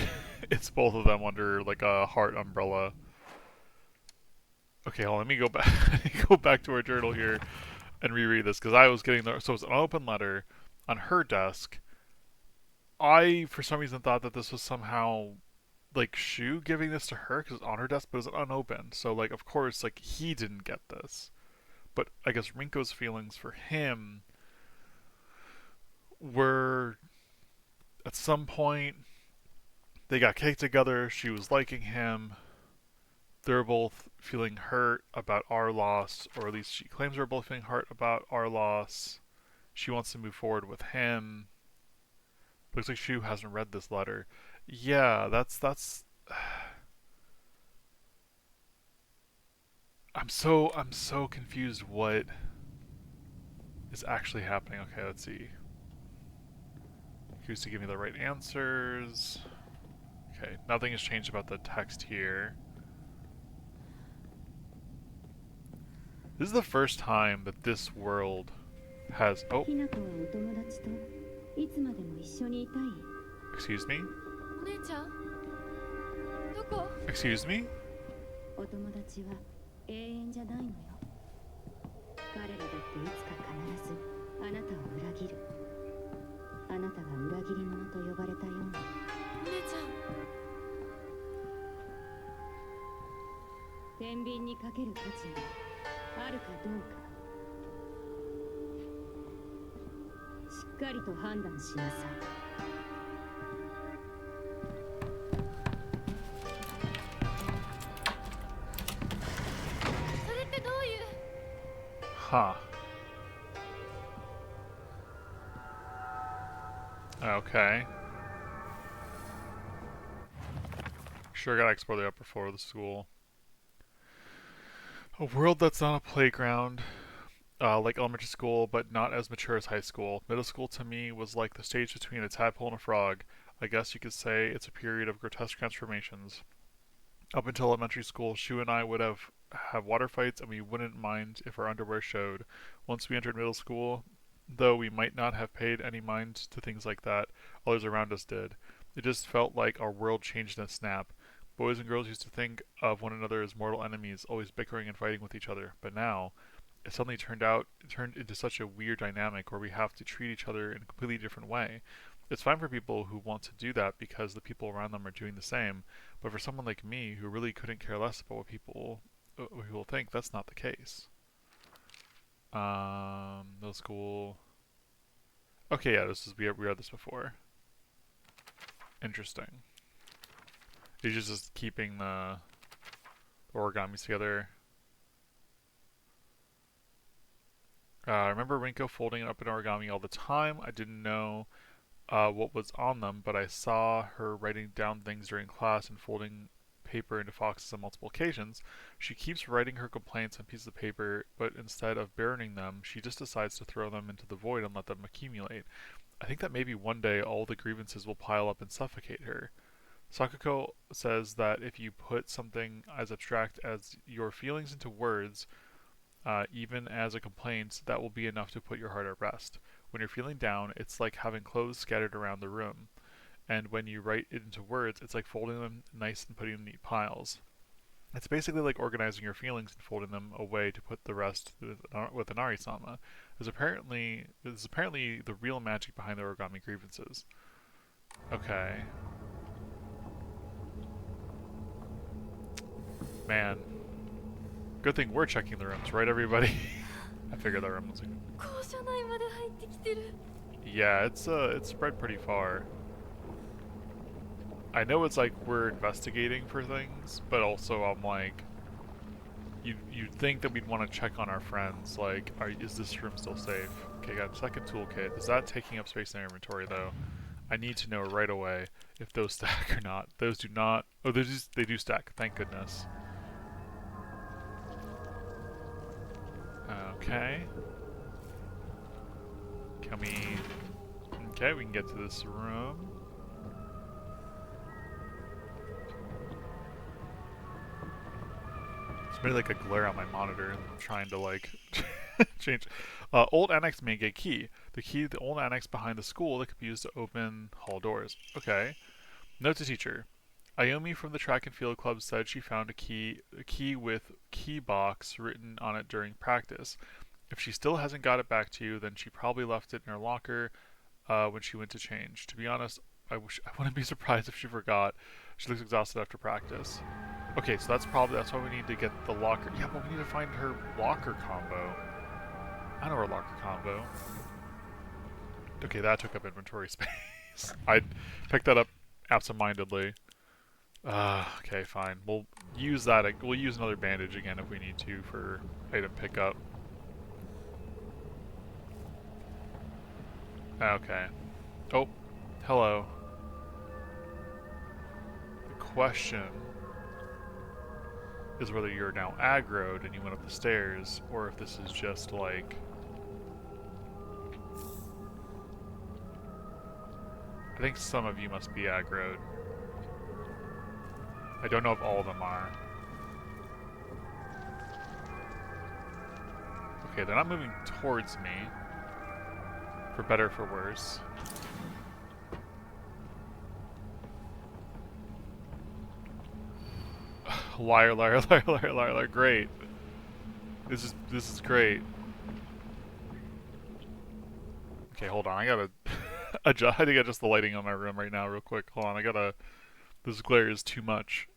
it's both of them under like a heart umbrella. Okay, let me go back. Go back to our journal here and reread this because I was getting there. So it's an open letter on her desk. I, for some reason, thought that this was somehow like Shu giving this to her because it's on her desk, but it's unopened. So like, of course, like he didn't get this. But I guess Rinko's feelings for him were at some point they got cake together. She was liking him. They're both feeling hurt about our loss, or at least she claims they're both feeling hurt about our loss. She wants to move forward with him. Looks like Shu hasn't read this letter. Yeah, that's. I'm so confused. What is actually happening? Okay, let's see. Who's to give me the right answers? Okay, nothing has changed about the text here. This is the first time that this world has. Oh. Excuse me? Excuse me? いつか必ずあなたを裏切る。あなたが裏切り者と呼ばれたように。姉ちゃん。天秤にかける価値があるかどうか、しっかりと判断しなさい。それってどういう。Huh. Okay. Sure gotta explore the upper floor of the school. A world that's not a playground, like elementary school, but not as mature as high school. Middle school to me was like the stage between a tadpole and a frog. I guess you could say it's a period of grotesque transformations. Up until elementary school, Shu and I would have water fights, and we wouldn't mind if our underwear showed. Once we entered middle school, though we might not have paid any mind to things like that, others around us did. It just felt like our world changed in a snap. Boys and girls used to think of one another as mortal enemies, always bickering and fighting with each other. But now, it suddenly turned into such a weird dynamic where we have to treat each other in a completely different way. It's fine for people who want to do that because the people around them are doing the same, but for someone like me who really couldn't care less about what people think, that's not the case. Middle school. Okay, yeah, we read this before. Interesting. He's just keeping the origamis together. I remember Rinko folding it up in origami all the time. I didn't know what was on them, but I saw her writing down things during class and folding paper into foxes on multiple occasions. She keeps writing her complaints on pieces of paper, but instead of burning them, she just decides to throw them into the void and let them accumulate. I think that maybe one day all the grievances will pile up and suffocate her. Sakuko says that if you put something as abstract as your feelings into words, even as a complaint, that will be enough to put your heart at rest. When you're feeling down, it's like having clothes scattered around the room. And when you write it into words, it's like folding them nice and putting them in neat piles. It's basically like organizing your feelings and folding them away to put the rest with an Arisama. There's apparently the real magic behind the origami grievances. Okay. Man. Good thing we're checking the rooms, right, everybody? I figured that room was. Yeah, it's spread pretty far. I know it's like we're investigating for things, but also I'm like, you'd think that we'd want to check on our friends. Like, is this room still safe? Okay, got a second toolkit. Is that taking up space in our inventory though? I need to know right away if those stack or not. Those do not. Oh, they do stack. Thank goodness. Okay. Can we... Okay, we can get to this room. It's made like a glare on my monitor and I'm trying to like change. Old annex main gate key. The old annex behind the school that could be used to open hall doors. Okay. Note to teacher. Ayomi from the track and field club said she found a key with key box written on it during practice. If she still hasn't got it back to you, then she probably left it in her locker when she went to change. To be honest, I wouldn't be surprised if she forgot. She looks exhausted after practice. Okay, so that's why we need to get the locker. Yeah, but we need to find her locker combo. I know her locker combo. Okay, that took up inventory space. I picked that up absentmindedly. Okay, fine. We'll use that. We'll use another bandage again if we need to for item pickup. Okay. Oh, hello. The question is whether you're now aggroed and you went up the stairs, or if this is just like... I think some of you must be aggroed. I don't know if all of them are. Okay, they're not moving towards me. For better or for worse. Liar, liar, liar, liar, liar, liar. Great. This is great. Okay, hold on. I gotta adjust. I think adjust the lighting on my room right now, real quick. Hold on. I gotta. This glare is too much.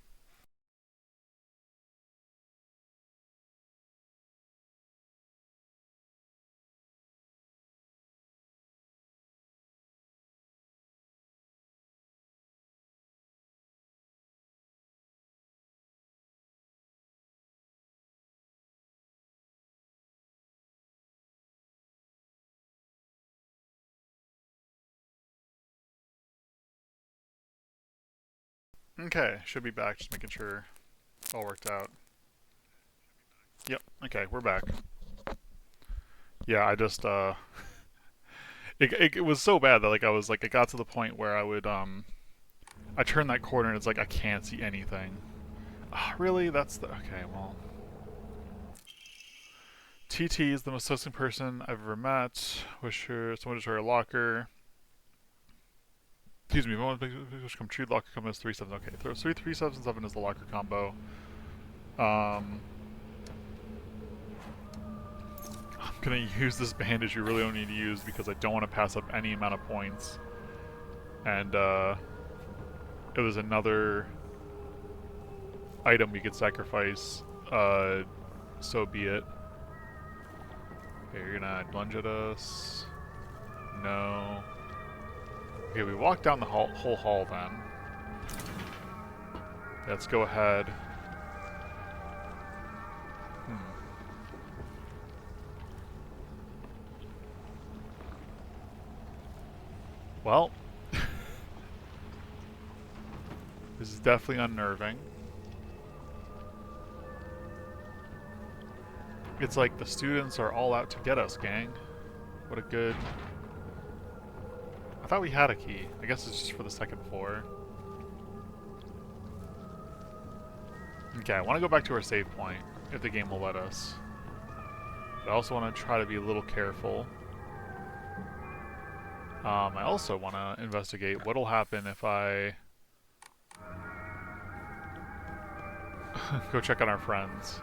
Okay, should be back. Just making sure all worked out. Yep. Okay, we're back. Yeah, I just it was so bad that like I was like it got to the point where I would I turned that corner and it's like I can't see anything. Ah, really? That's the okay. Well, TT is the most trusting person I've ever met. Wish her someone to her locker. Excuse me. If I want to make wish come true, locker combo is 3-7. Okay, 3-3-7-7 is the locker combo. I'm gonna use this bandage we really don't need to use because I don't want to pass up any amount of points. And it was another item we could sacrifice. So be it. Okay, you're gonna lunge at us. No. Okay, we walk down the whole hall then. Let's go ahead. Well, this is definitely unnerving. It's like the students are all out to get us, gang. What a good... I thought we had a key. I guess it's just for the second floor. Okay, I want to go back to our save point, if the game will let us. But I also want to try to be a little careful. I also want to investigate what'll happen if I... go check on our friends.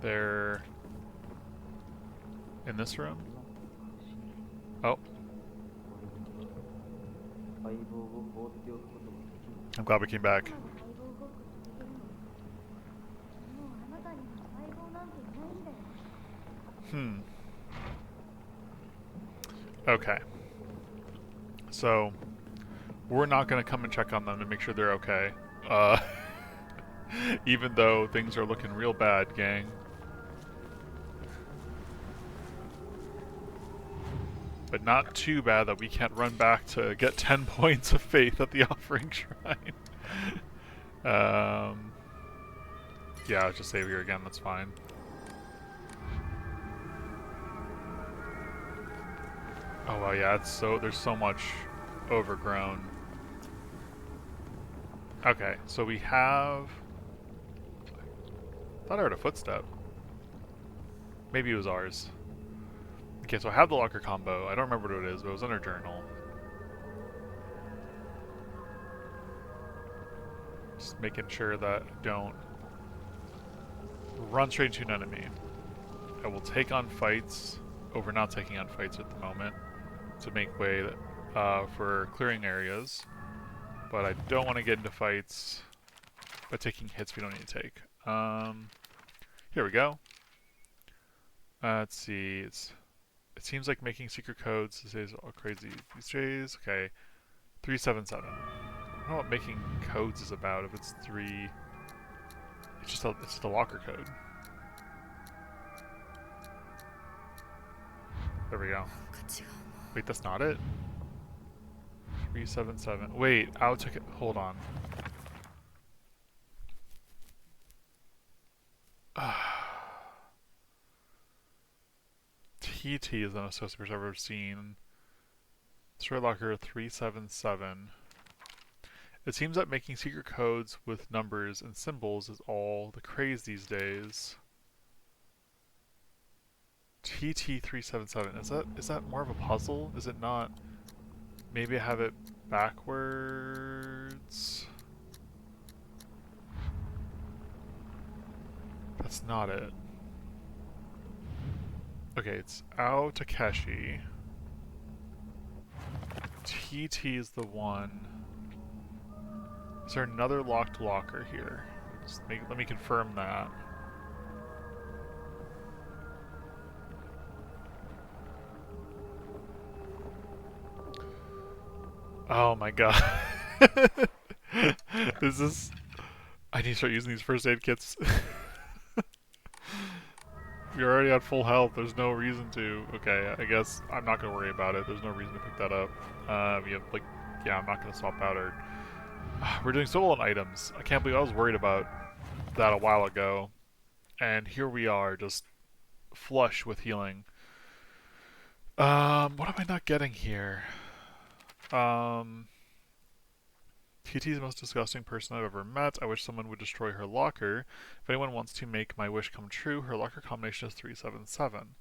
They're... in this room? Oh. I'm glad we came back. Okay. So, we're not going to come and check on them and make sure they're okay. Even though things are looking real bad, gang. But not too bad that we can't run back to get 10 points of faith at the offering shrine. Yeah, I'll just save here again, that's fine. Oh well, yeah, it's so there's so much overgrown. Okay, so we have... I thought I heard a footstep. Maybe it was ours. Okay, so I have the locker combo. I don't remember what it is, but it was in our journal. Just making sure that I don't run straight into an enemy. I will take on fights over not taking on fights at the moment to make way for clearing areas. But I don't want to get into fights by taking hits we don't need to take. Here we go. Let's see. It seems like making secret codes these days are all crazy these days. Okay. 377. I don't know what making codes is about if it's 3... It's just a locker code. There we go. Wait, that's not it? 377. Wait, I'll check it. Hold on. TT is the most suspicious I've ever seen. Destroy locker 377. It seems that making secret codes with numbers and symbols is all the craze these days. TT377. Is that more of a puzzle? Is it not? Maybe I have it backwards. That's not it. Okay, it's Ao Takeshi. TT is the one. Is there another locked locker here? Let me confirm that. Oh my god. Is this... I need to start using these first aid kits. You're already at full health, there's no reason to... Okay, I guess I'm not gonna worry about it. There's no reason to pick that up. Yeah, I'm not gonna swap out our... We're doing so well on items. I can't believe I was worried about that a while ago. And here we are, just flush with healing. What am I not getting here? TT's the most disgusting person I've ever met. I wish someone would destroy her locker. If anyone wants to make my wish come true, her locker combination is 377.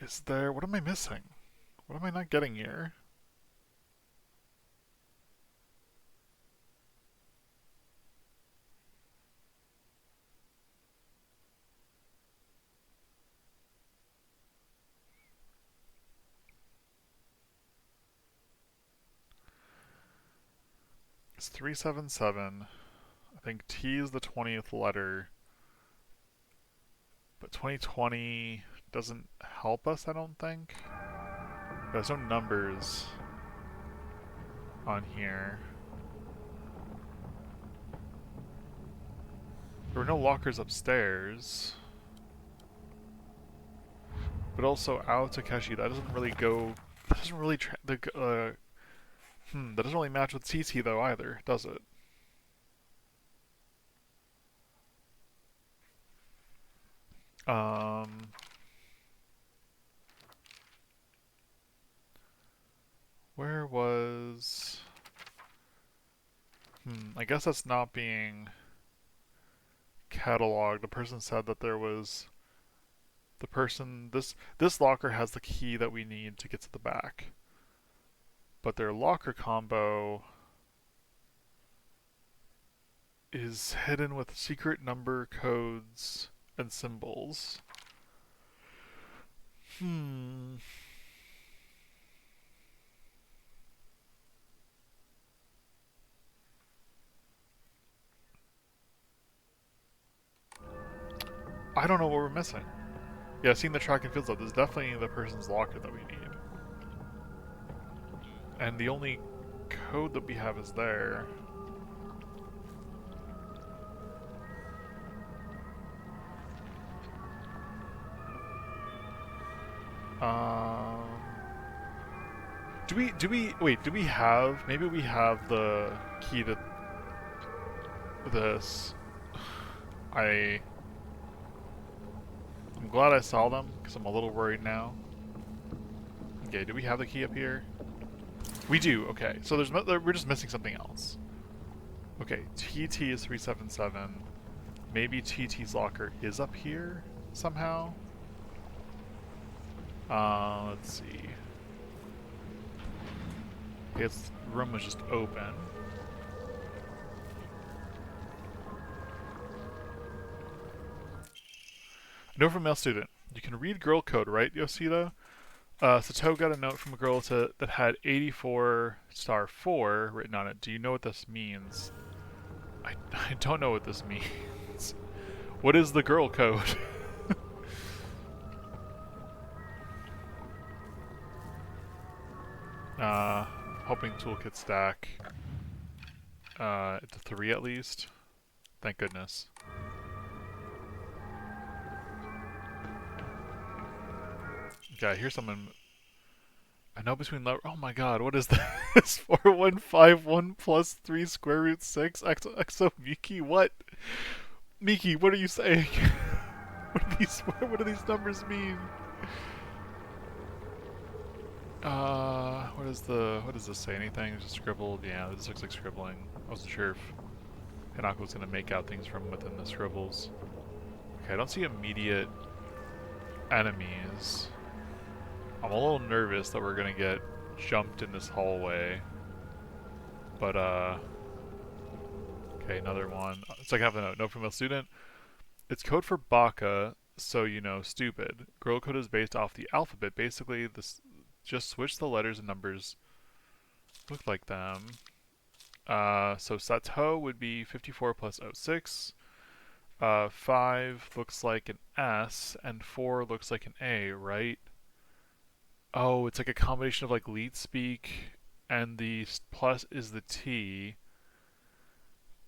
Is there... What am I missing? What am I not getting here? It's 377. I think T is the 20th letter. But 2020 doesn't help us, I don't think. There's no numbers on here. There were no lockers upstairs. But also Ao Takeshi, that doesn't really go... That doesn't really... that doesn't really match with TT though either, does it? Where was... I guess that's not being cataloged. The person said that there was... The person... This locker has the key that we need to get to the back. But their locker combo is hidden with secret number codes and symbols. I don't know what we're missing. Yeah, seeing the track and field stuff, this is definitely the person's locker that we need. And the only code that we have is there. Wait, do we have, maybe we have the key to this. I'm glad I saw them, because I'm a little worried now. Okay, do we have the key up here? We do, okay. So we're just missing something else. Okay, TT is 377. Maybe TT's locker is up here somehow? Let's see. Okay, the room was just open. Note from male student. You can read girl code, right, Yoshida? Sato got a note from a girl that had 84*4 written on it. Do you know what this means? I don't know what this means. What is the girl code? Hoping toolkit stack to 3 at least. Thank goodness. Okay, here's someone. I know between level. Oh my god, what is this? 4151 plus 3 square root 6 exo Miki? What? Miki, what are you saying? What do these numbers mean? What does this say? Anything? Just scribbled? Yeah, this looks like scribbling. I wasn't sure if Hanako was gonna make out things from within the scribbles. Okay, I don't see immediate enemies. I'm a little nervous that we're gonna get jumped in this hallway. But, okay, Okay, another one. It's like I have a note. Note from a student. It's code for baka, so you know, stupid. Girl code is based off the alphabet. Basically, this just switch the letters and numbers. Look like them. So Sato would be 54 plus 06. 5 looks like an S, and 4 looks like an A, right? Oh, it's like a combination of like leet speak, and the plus is the T,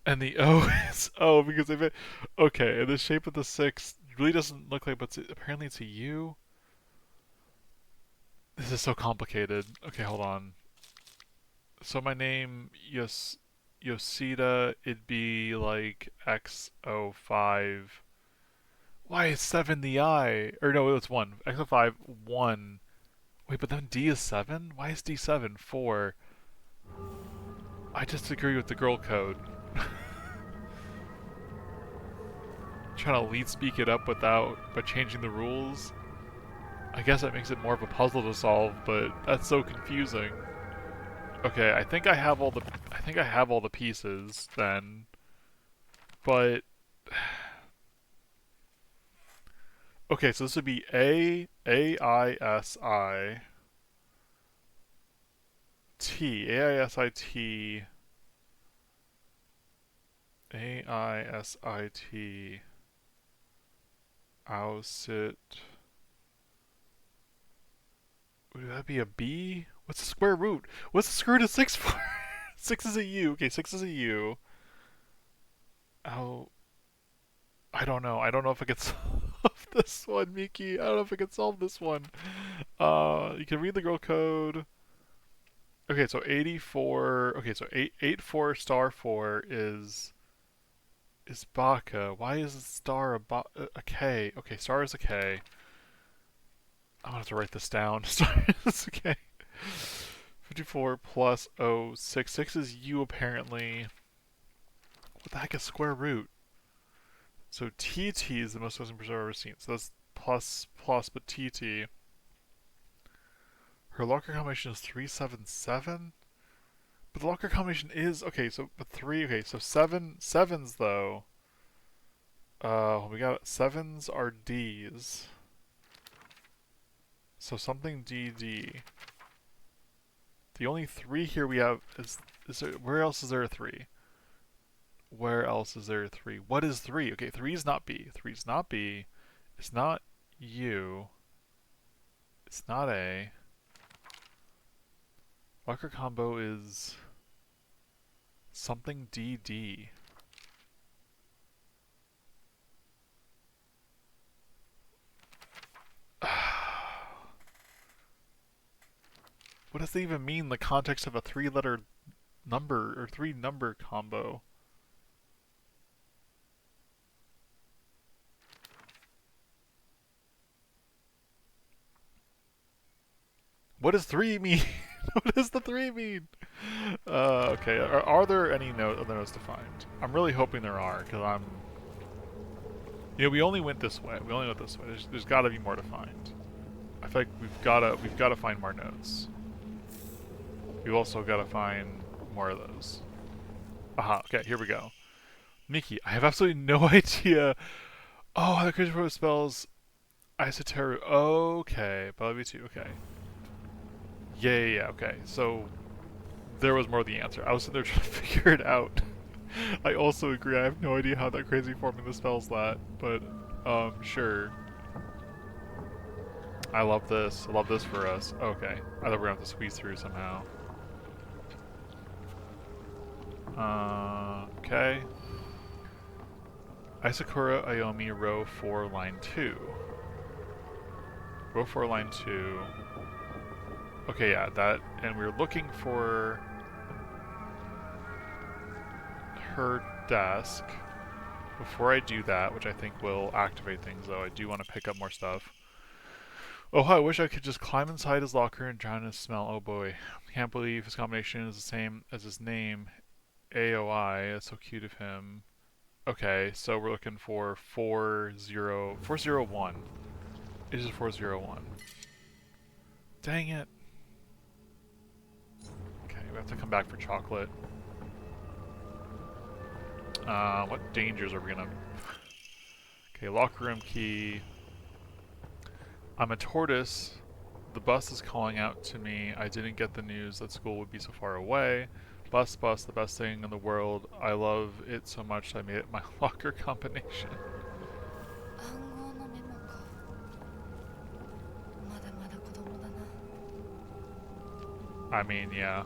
and the O is O because if it. Okay, and the shape of the 6 really doesn't look like, but apparently it's a U. This is so complicated. Okay, hold on. So my name, Yoshida, it'd be like X05. Why is 7 the I? Or no, it's 1. X05, 1. Wait, but then D is 7? Why is D 7? 4. I disagree with the girl code. Trying to lead speak it up by changing the rules. I guess that makes it more of a puzzle to solve, but that's so confusing. Okay, I think I have all the pieces then. But okay, so this would be A-I-S-I T A-I-S-I-T A-I-S-I-T Ausit. Would that be a B? What's the square root? What's the square root of 6 for? 6 is a U. Okay, 6 is a U. Oh, I don't know. I don't know if I can solve this one, Miki. I don't know if I can solve this one. You can read the girl code. Okay, so 84. Okay, so 84 star 4 is Baka. Why is star a K? Okay, star is a K. I'm gonna have to write this down. Star is a K. 54 plus 06. 6 is U apparently. What the heck is square root? So TT is the most pleasant person I've ever seen. So that's plus, but TT. Her locker combination is 377? But the locker combination is, okay, so, but 3, okay, so 7s though. We got, 7s are Ds. So something DD. The only 3 here we have is there, where else is there a 3? Where else is there a 3? What is 3? Okay, 3 is not B. 3 is not B. It's not U. It's not A. Locker combo is something DD. What does that even mean in the context of a 3-letter number or 3-number combo? What does 3 mean? What does the 3 mean? Okay, are there any other notes to find? I'm really hoping there are, because I'm... You know, we only went this way. There's got to be more to find. I feel like we've got to find more notes. We've also got to find more of those. Aha, okay, here we go. Miki, I have absolutely no idea. Oh, the creature probe spells Isoteru. Okay, but LV2, okay. Yeah, okay. So, there was more of the answer. I was sitting there trying to figure it out. I also agree, I have no idea how that crazy formula spells that, but, sure. I love this. I love this for us. Okay. I thought we were going to have to squeeze through somehow. Okay. Isakura Ayomi, row 4, line 2. Row 4, line 2. Okay, yeah, that, and we're looking for her desk. Before I do that, which I think will activate things though, I do want to pick up more stuff. Oh, I wish I could just climb inside his locker and drown in his smell. Oh boy. Can't believe his combination is the same as his name. AOI, that's so cute of him. Okay, so we're looking for 401. It is 401. Dang it. Okay, we have to come back for chocolate. What dangers are we gonna... Okay, locker room key. I'm a tortoise. The bus is calling out to me. I didn't get the news that school would be so far away. Bus, the best thing in the world. I love it so much I made it my locker combination. 暗号のメモか。まだまだ子供だな。 I mean, yeah.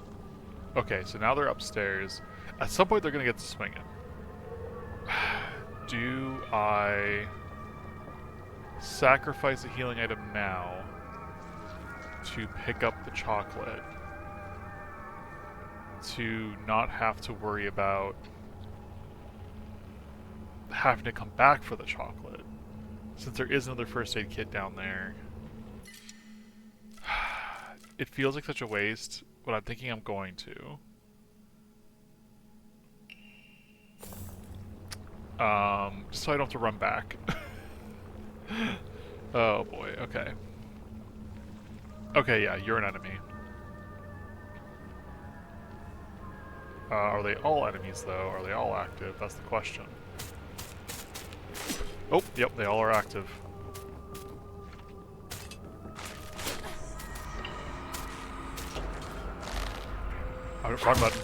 Okay, so now they're upstairs. At some point they're gonna get to swinging. Do I sacrifice a healing item now to pick up the chocolate to not have to worry about having to come back for the chocolate, since there is another first aid kit down there? It feels like such a waste, but I'm thinking I'm going to. Just so I don't have to run back. Oh boy, okay. Okay, yeah, you're an enemy. Are they all enemies, though? Are they all active? That's the question. Oh, yep, they all are active. Oh, wrong button.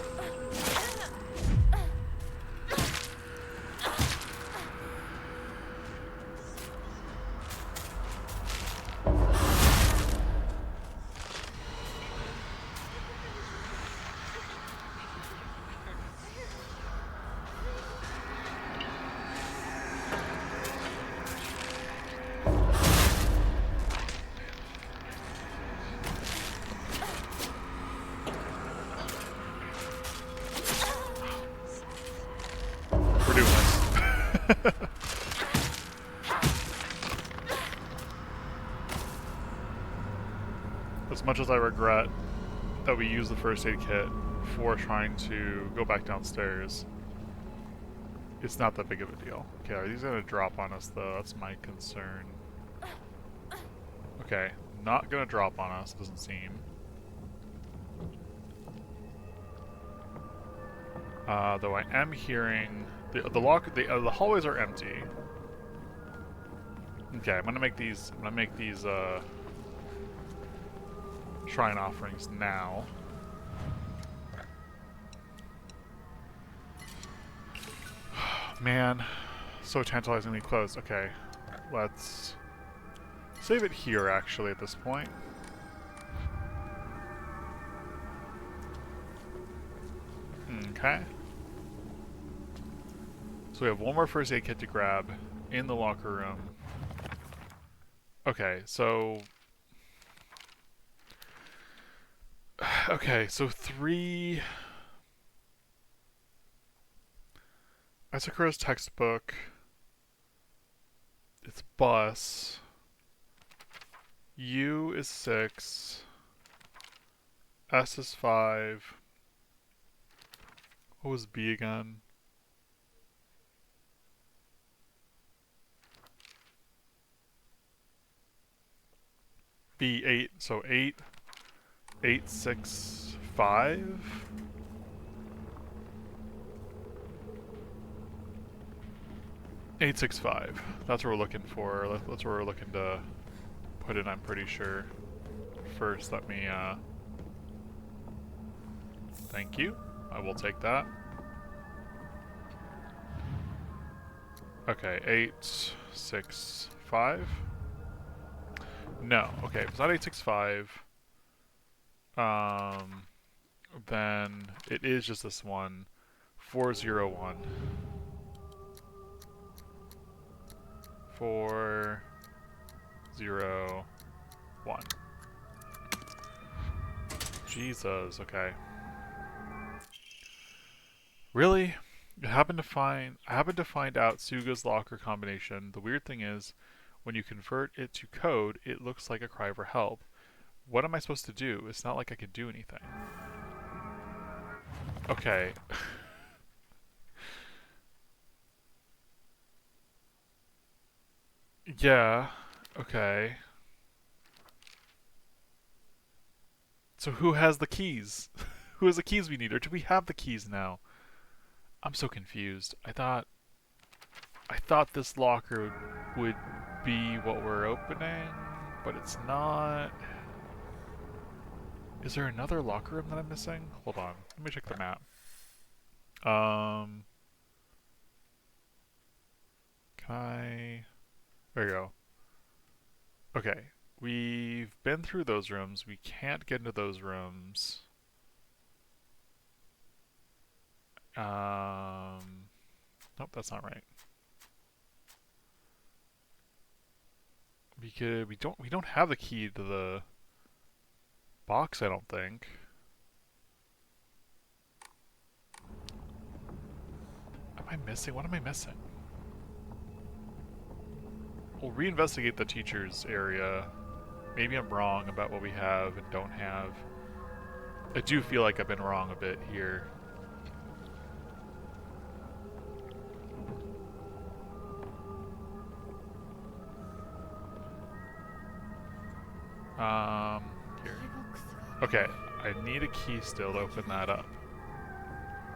As much as I regret that we used the first aid kit for trying to go back downstairs, it's not that big of a deal. Okay, are these gonna drop on us though? That's my concern. Okay, not gonna drop on us, doesn't seem. Though I am hearing the hallways are empty. Okay, I'm gonna make these shrine offerings now. Man, so tantalizingly close. Okay, let's save it here actually at this point. Okay. So we have one more first aid kit to grab in the locker room. Okay, so... Okay, so 3... Isakura's textbook. It's bus. U is 6. S is 5. What was B again? B 8, so 8, 8, 6, 5. Eight, 6, 5. That's what we're looking for. That's where we're looking to put it, I'm pretty sure. First, let me, thank you. I will take that. Okay, 8, 6, 5. No, okay, if it's not 865, then it is just this one, 401. 401. Jesus, okay. Really? I happened to find out Suga's locker combination. The weird thing is, when you convert it to code, it looks like a cry for help. What am I supposed to do? It's not like I could do anything. Okay. Yeah. Okay. So who has the keys? Who has the keys we need? Or do we have the keys now? I'm so confused. I thought this locker would be what we're opening, but it's not. Is there another locker room that I'm missing? Hold on. Let me check the map. Can I... There you go. Okay. We've been through those rooms. We can't get into those rooms. Nope, that's not right. We don't have the key to the box, I don't think. Am I missing? What am I missing? We'll reinvestigate the teacher's area. Maybe I'm wrong about what we have and don't have. I do feel like I've been wrong a bit here. Here. Okay, I need a key still to open that up.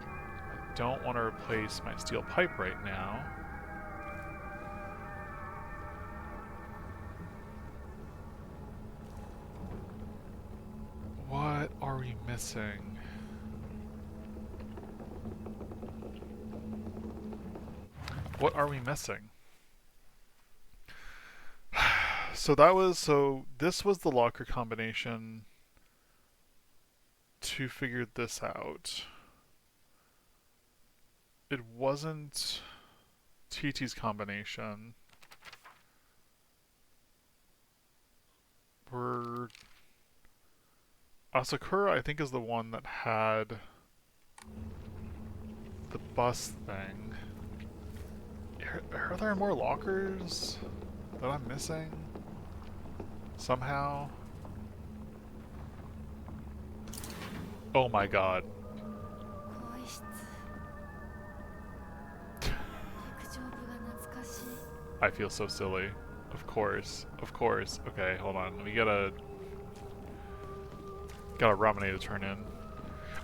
I don't want to replace my steel pipe right now. What are we missing? What are we missing? So this was the locker combination to figure this out. It wasn't TT's combination. Asakura, I think, is the one that had the bus thing. Are there more lockers that I'm missing? Somehow? Oh my god. I feel so silly. Of course. Of course. Okay, hold on. We gotta Ramune to turn in.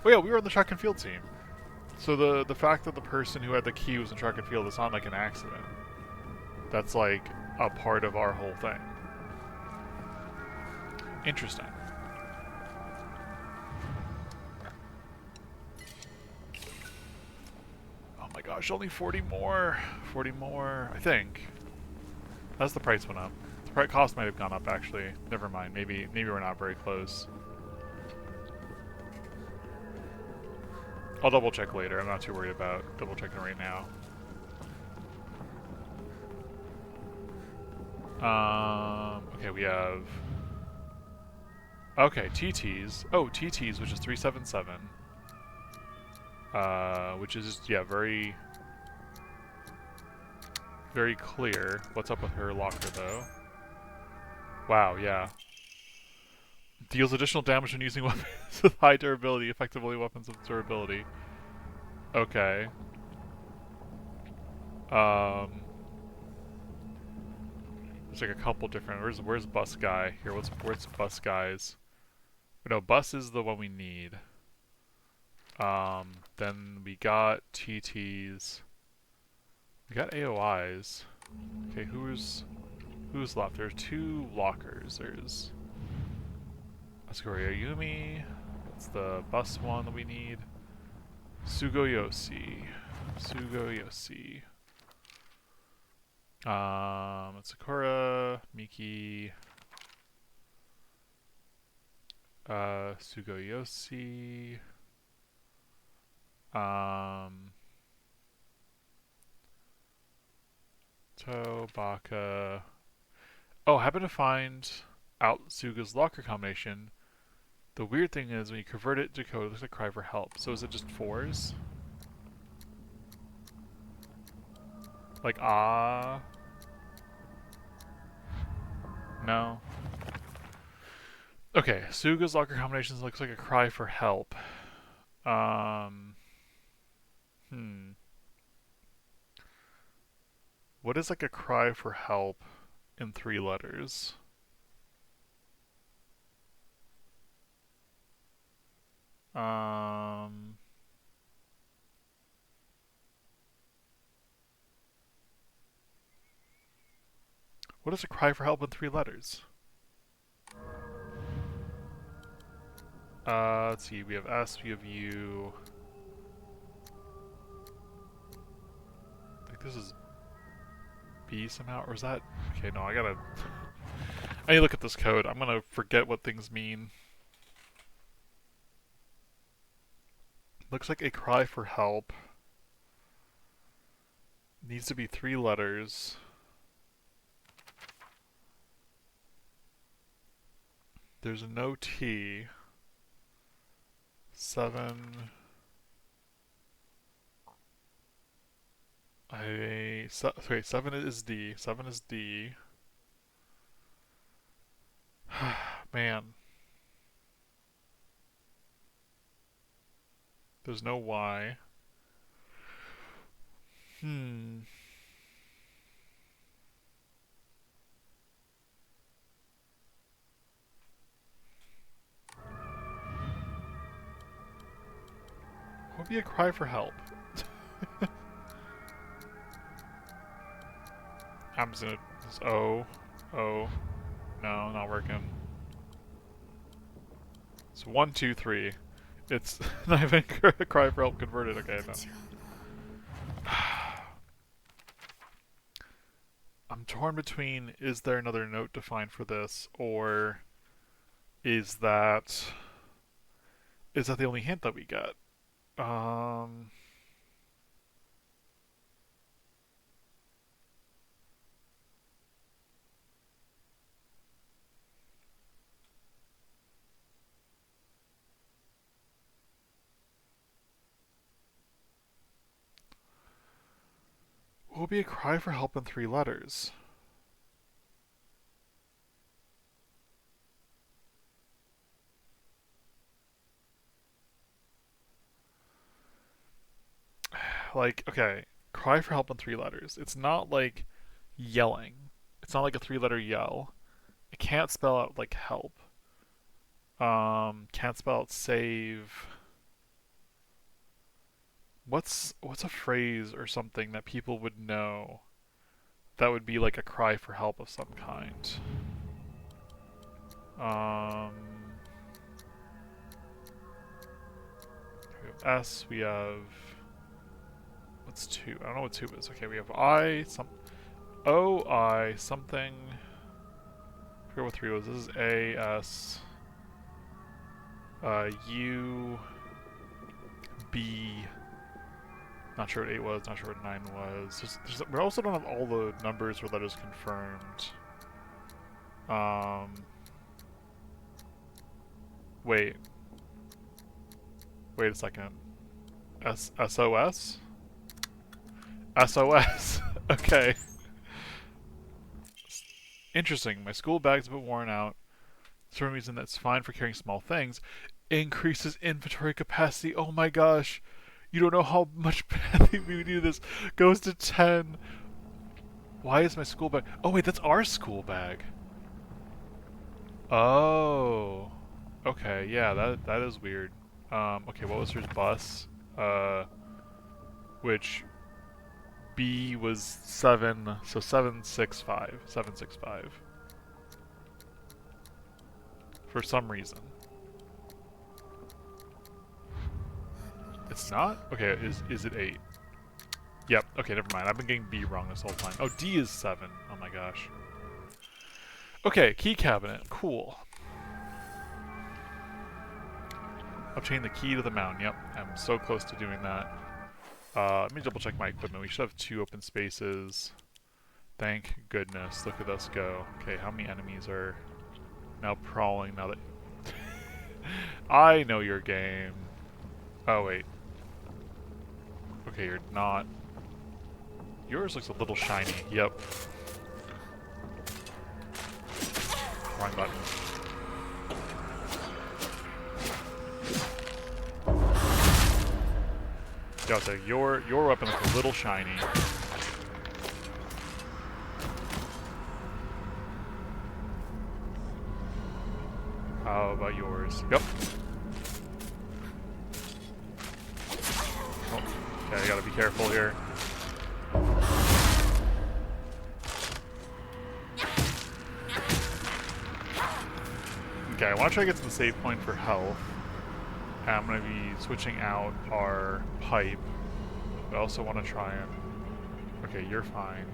Oh yeah, we were on the track and field team. So the fact that the person who had the key was in track and field is not like an accident. That's like a part of our whole thing. Interesting. Oh my gosh, only 40 more. 40 more, I think. As the price went up. The cost might have gone up actually. Never mind. Maybe we're not very close. I'll double check later. I'm not too worried about double checking right now. Okay, we have... Okay, TTs. Oh, TTs, which is 377. Which is, yeah, very clear. What's up with her locker, though? Wow, yeah. Deals additional damage when using weapons with high durability, effectively weapons with durability. Okay. There's like a couple different... Where's bus guy? Here, where's bus guys? No, bus is the one we need. Then we got TTs. We got AOIs. Okay, who's left? There's 2 lockers. There's Asakura Yumi. That's the bus one that we need. Sugoyoshi. Sugoyoshi. Sakura, Miki, Sugoyoshi, Baka. Oh, I happen to find out Suga's locker combination. The weird thing is when you convert it to code, it looks like cry for help. So is it just 4s? Like, ah? No. Okay, Suga's locker combinations looks like a cry for help. What is like a cry for help in 3 letters? What is a cry for help in 3 letters? Let's see. We have S, we have U. I think this is B somehow, or is that... Okay, no, I need to look at this code. I'm gonna forget what things mean. Looks like a cry for help needs to be 3 letters. There's no T. 7. Sorry, 7 is D. 7 is D. Man. There's no Y. What would be a cry for help? I'm just gonna... O. No, not working. It's 1, 2, 3. It's not even a cry for help converted. Okay, no. 違うな I'm torn between, is there another note defined for this, or is that the only hint that we get? What would be a cry for help in 3 letters? Like, okay, cry for help in 3 letters. It's not like yelling. It's not like a 3-letter yell. It can't spell out like help. Can't spell out save. What's a phrase or something that people would know that would be like a cry for help of some kind? We have S, we have... What's 2? I don't know what 2 is. Okay, we have I, O, I, something... I forget what 3 was. This is A, S... U... B... Not sure what 8 was, not sure what 9 was. We also don't have all the numbers or letters confirmed. Wait. Wait a second. SOS? SOS. Okay. Interesting. My school bag's a bit worn out. For some reason that's fine for carrying small things. Increases inventory capacity. Oh my gosh. You don't know how much badly we do this. Goes to 10. Why is my school bag... Oh wait, that's our school bag. Oh. Okay, yeah, that is weird. Okay, what was her bus? Which... B was 7, so 765. 765. For some reason. It's not? Okay, is it 8? Yep, okay, never mind. I've been getting B wrong this whole time. Oh, D is 7. Oh my gosh. Okay, key cabinet. Cool. Obtain the key to the mountain. Yep, I'm so close to doing that. Let me double check my equipment. We should have 2 open spaces. Thank goodness. Look at us go. Okay, how many enemies are now prowling now that... I know your game. Oh, wait. Okay, you're not. Yours looks a little shiny. Yep. Wrong button. Yeah, so your weapon looks a little shiny. How about yours? Yep. Oh, okay, I gotta be careful here. Okay, I want to try to get to the save point for health. And I'm going to be switching out our pipe. But I also want to try and... Okay, you're fine.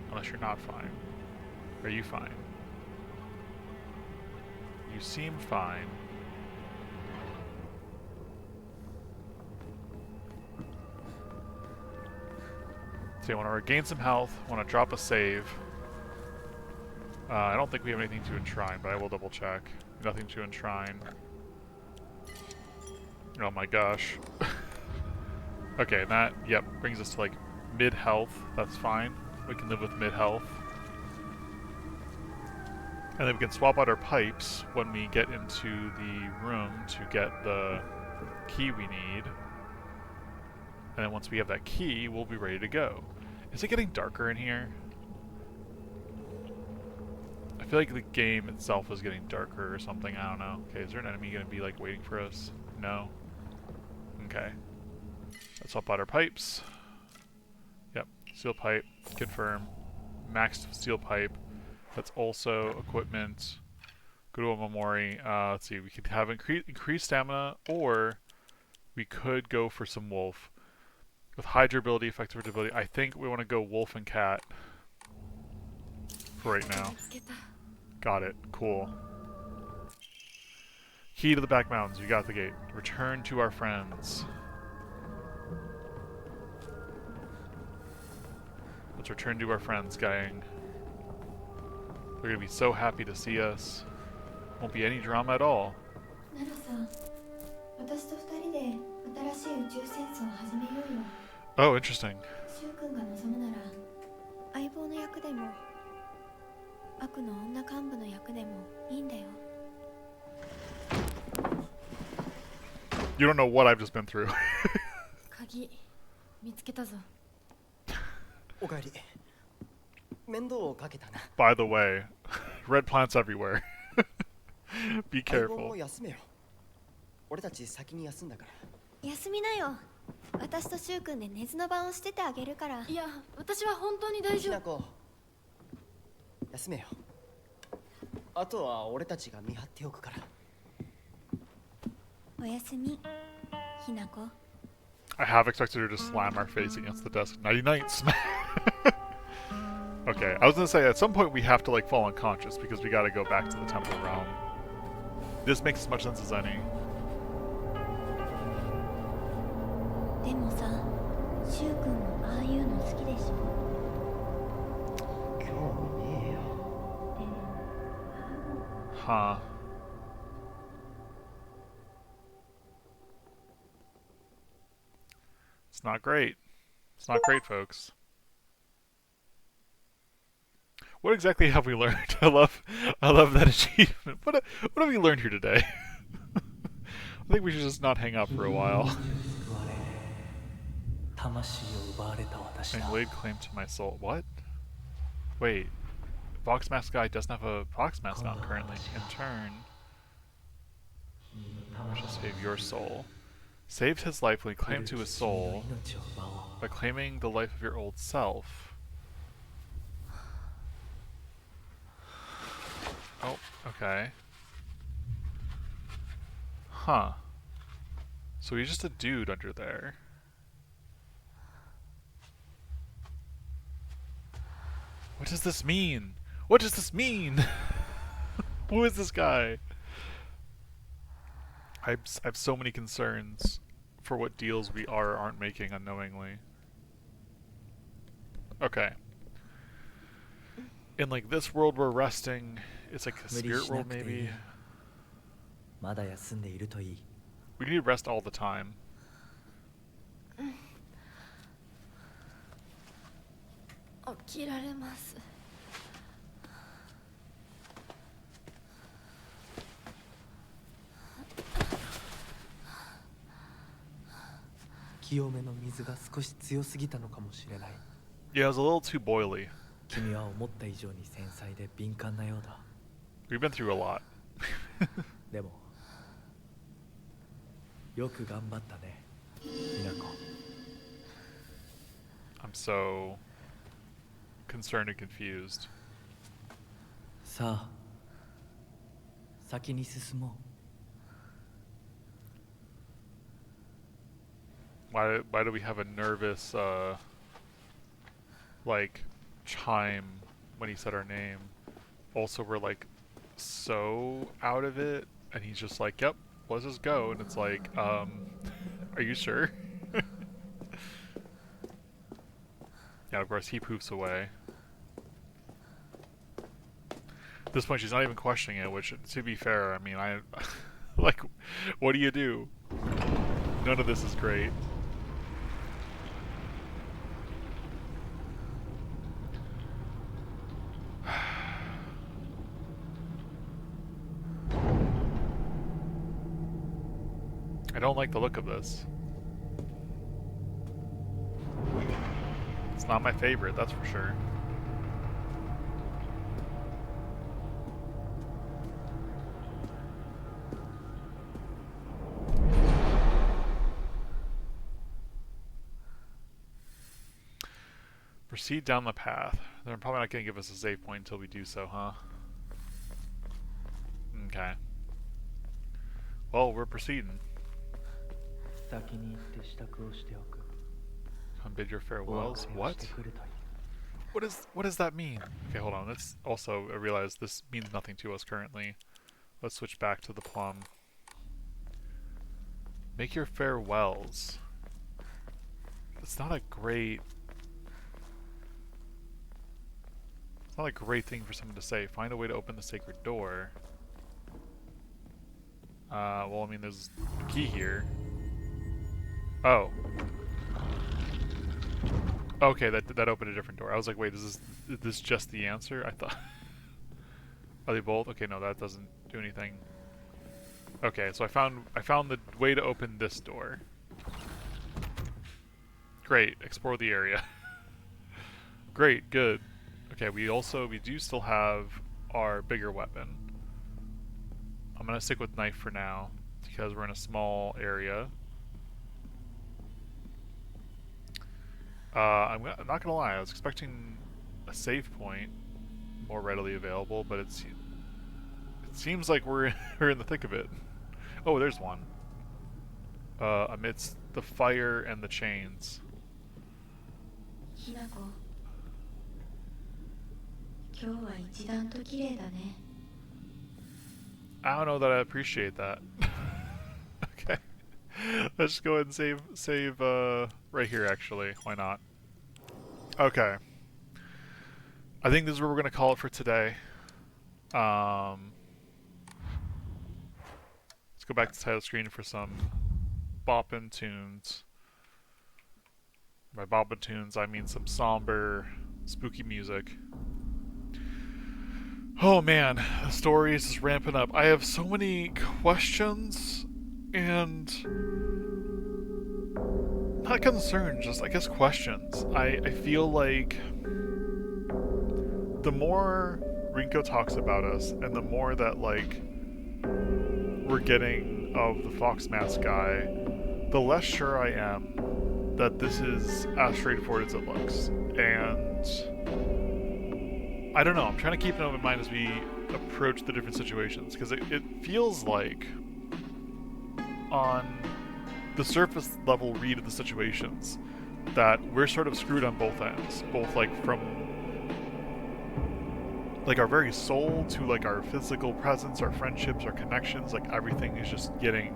Unless you're not fine. Are you fine? You seem fine. So I want to regain some health. Want to drop a save. I don't think we have anything to enshrine, but I will double check. Nothing to enshrine. Oh my gosh. Okay, and that, yep, brings us to like mid-health. That's fine. We can live with mid-health. And then we can swap out our pipes when we get into the room to get the key we need. And then once we have that key, we'll be ready to go. Is it getting darker in here? I feel like the game itself is getting darker or something. I don't know. Okay, is there an enemy going to be like waiting for us? No. Okay. Let's swap out our pipes. Yep. Steel pipe. Confirm. Maxed steel pipe. That's also equipment. Go to Omamori. Let's see. We could have increased stamina, or we could go for some wolf. With high durability, effective durability, I think we want to go wolf and cat for right now. Got it. Cool. Key to the back mountains. You got the gate. Return to our friends. Let's return to our friends, gang. They're gonna be so happy to see us. Won't be any drama at all. Oh, interesting. You don't know what I've just been through. By the way, red plants everywhere. Be careful. 休みなよ。私とシュウ君で寝ずの番をしててあげるから。いや、私は本当に大丈夫。休めよ。あとは俺たちが見張っておくから。おやすみ、ひなこ。I have expected her to slam our face against the desk. Nighty night, smack. Okay, I was gonna say at some point we have to like fall unconscious because we gotta go back to the temple realm. This makes as much sense as any. でもさ、シュウ君もああいうの好きでしょ。興味ねえよ。Huh. It's not great. It's not great, folks. What exactly have we learned? I love that achievement. What have we learned here today? I think we should just not hang out for a while. And laid claim to my soul. What? Wait. Vox Mask guy doesn't have a Vox Mask on currently. In turn, I shall save your soul. Saved his life when he claimed to his soul by claiming the life of your old self. Oh, okay. Huh. So he's just a dude under there. What does this mean? What does this mean? Who is this guy? I have so many concerns for what deals we are or aren't making unknowingly. Okay. In like this world we're resting, it's like a spirit world maybe. We need rest all the time. 起きられます。清めの水が少し強すぎたのかもしれない。Yeah, it was a little too boily. 君は思った以上に繊細で敏感なようだ。We've been through a lot. でも、よく頑張ったね、みなこ。I'm so concerned and confused. さあ先に進もう。 Why do we have a nervous like chime when he said our name? Also, we're like so out of it, and he's just like, "Yep, let's just go." And it's like, are you sure? Yeah, of course he poofs away. At this point, she's not even questioning it, which, to be fair, I mean, like, what do you do? None of this is great. I don't like the look of this. It's not my favorite, that's for sure. Proceed down the path. They're probably not going to give us a save point until we do so, huh? Okay. Well, we're proceeding. 先に行って支度をしておく。 Come bid your お farewells. 別れを What? してくれという。 What does that mean? Okay, hold on. Let's also I realize this means nothing to us currently. Let's switch back to the plum. Make your farewells. It's not a great thing for someone to say. Find a way to open the sacred door. Well, I mean, there's a key here. Oh. Okay, that opened a different door. I was like, wait, is this just the answer? I thought... Are they both? Okay, no, that doesn't do anything. Okay, so I found the way to open this door. Great, explore the area. Great, good. Okay, we do still have our bigger weapon. I'm gonna stick with knife for now, because we're in a small area. I'm not gonna lie, I was expecting a save point more readily available, but it seems like we're in the thick of it. Oh, there's one. Amidst the fire and the chains. ひなこ、今日は一段と綺麗だね。 I don't know that I appreciate that. Okay. Let's just go ahead and save right here actually. Why not? Okay. I think this is where we're gonna call it for today. Let's go back to the title screen for some boppin' tunes. By boppin' tunes I mean some somber, spooky music. Oh man, the story is just ramping up. I have so many questions and not concerns, just I guess questions. I feel like the more Rinko talks about us and the more that like we're getting of the Fox Mask guy, the less sure I am that this is as straightforward as it looks. And I don't know, I'm trying to keep an open mind as we approach the different situations, because it feels like on the surface level read of the situations that we're sort of screwed on both ends, both like from like our very soul to like our physical presence, our friendships, our connections, like everything is just getting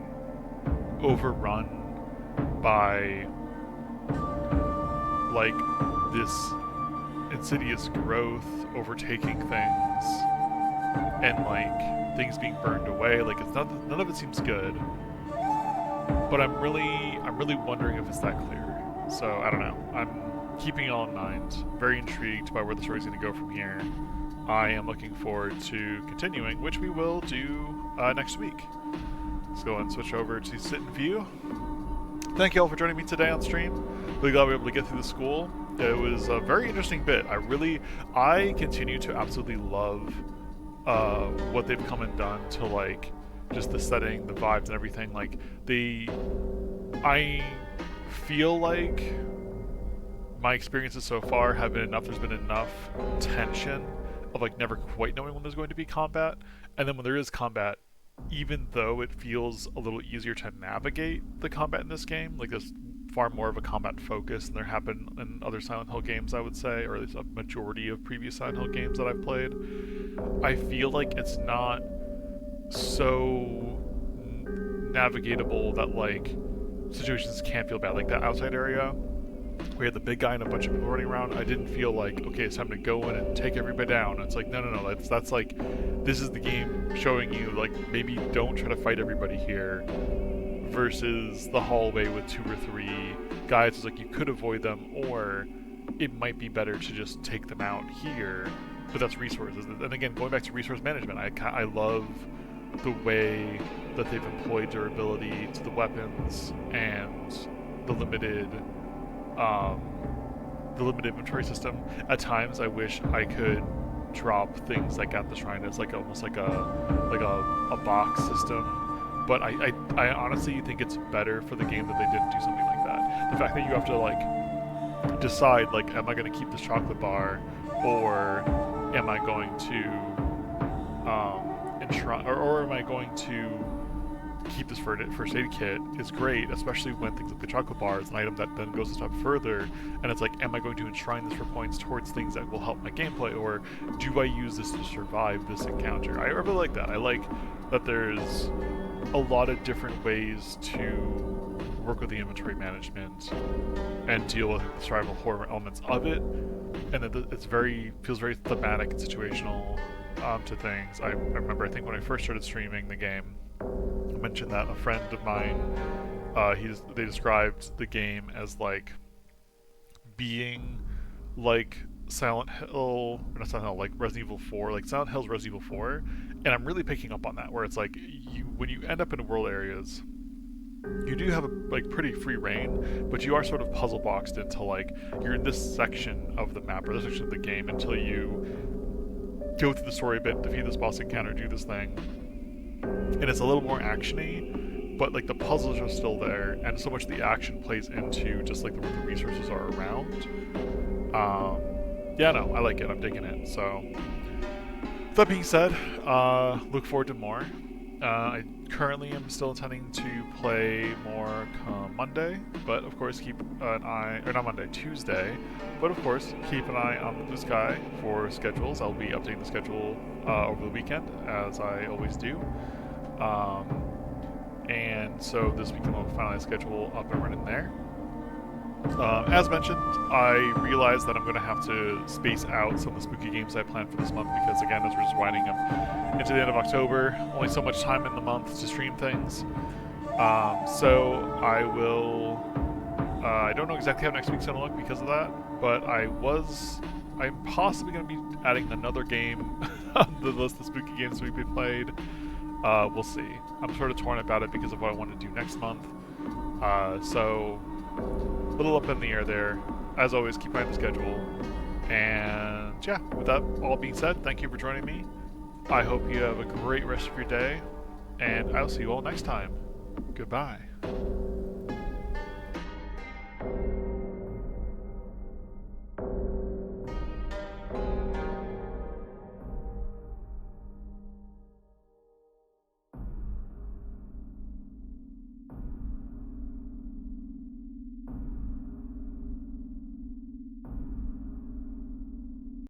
overrun by like this insidious growth overtaking things and like things being burned away. Like it's none of it seems good, but I'm really wondering if it's that clear. So I don't know, I'm keeping it all in mind, very intrigued by where the story's going to go from here. I am looking forward to continuing, which we will do next week. Let's go and switch over to sit and view. Thank you all for joining me today on stream. Really glad we were able to get through the school. It was a very interesting bit. I continue to absolutely love what they've come and done to like just the setting, the vibes, and everything. Like I feel like my experiences so far have been enough. There's been enough tension of like never quite knowing when there's going to be combat, and then when there is combat, even though it feels a little easier to navigate the combat in this game, like there's far more of a combat focus than there have been in other Silent Hill games, I would say, or at least a majority of previous Silent Hill games that I've played. I feel like it's not so navigatable that like situations can feel bad. Like that outside area, we had the big guy and a bunch of people running around. I didn't feel like, okay, it's time to go in and take everybody down. It's like, no, that's like, this is the game showing you, like, maybe don't try to fight everybody here, versus the hallway with 2 or 3 guys. It's like, you could avoid them, or it might be better to just take them out here, but that's resources. And again, going back to resource management, I love the way that they've employed durability to the weapons and the limited inventory system. At times, I wish I could drop things like at the shrine as like almost like a box system. But I honestly think it's better for the game that they didn't do something like that. The fact that you have to like decide, like, am I going to keep this chocolate bar, or am I going to enshrine, or am I going to keep this first aid kit, is great, especially when things like the chocolate bar is an item that then goes a step further, and it's like, am I going to enshrine this for points towards things that will help my gameplay, or do I use this to survive this encounter? I really like that. I like that there's a lot of different ways to work with the inventory management and deal with the survival horror elements of it, and that it's feels very thematic and situational to things. I remember, I think when I first started streaming the game, I mentioned that a friend of mine, they described the game as like being like Silent Hill, or not Silent Hill, like Resident Evil 4, like Silent Hill's Resident Evil 4, and I'm really picking up on that, where it's like, when you end up in world areas, you do have a like pretty free reign, but you are sort of puzzle boxed into like, you're in this section of the map or this section of the game until you go through the story a bit, defeat this boss encounter, do this thing, and it's a little more actiony, but like the puzzles are still there, and so much of the action plays into just like where the resources are around. Yeah, no, I like it. I'm digging it. So, that being said, look forward to more. I currently am still intending to play more come Monday, but of course keep an eye, or not Monday, Tuesday, but of course keep an eye on the Blue Sky for schedules. I'll be updating the schedule over the weekend, as I always do. And so this weekend we'll finalize schedule up and running there. As mentioned, I realized that I'm going to have to space out some of the spooky games I planned for this month, because again, as we're just winding them into the end of October, only so much time in the month to stream things. So I will, I don't know exactly how next week's going to look because of that, but I'm possibly going to be adding another game on the list of spooky games we've been played. We'll see. I'm sort of torn about it because of what I want to do next month. So a little up in the air there. As always, keep an eye on the schedule. And yeah, with that all being said, thank you for joining me. I hope you have a great rest of your day, and I'll see you all next time. Goodbye.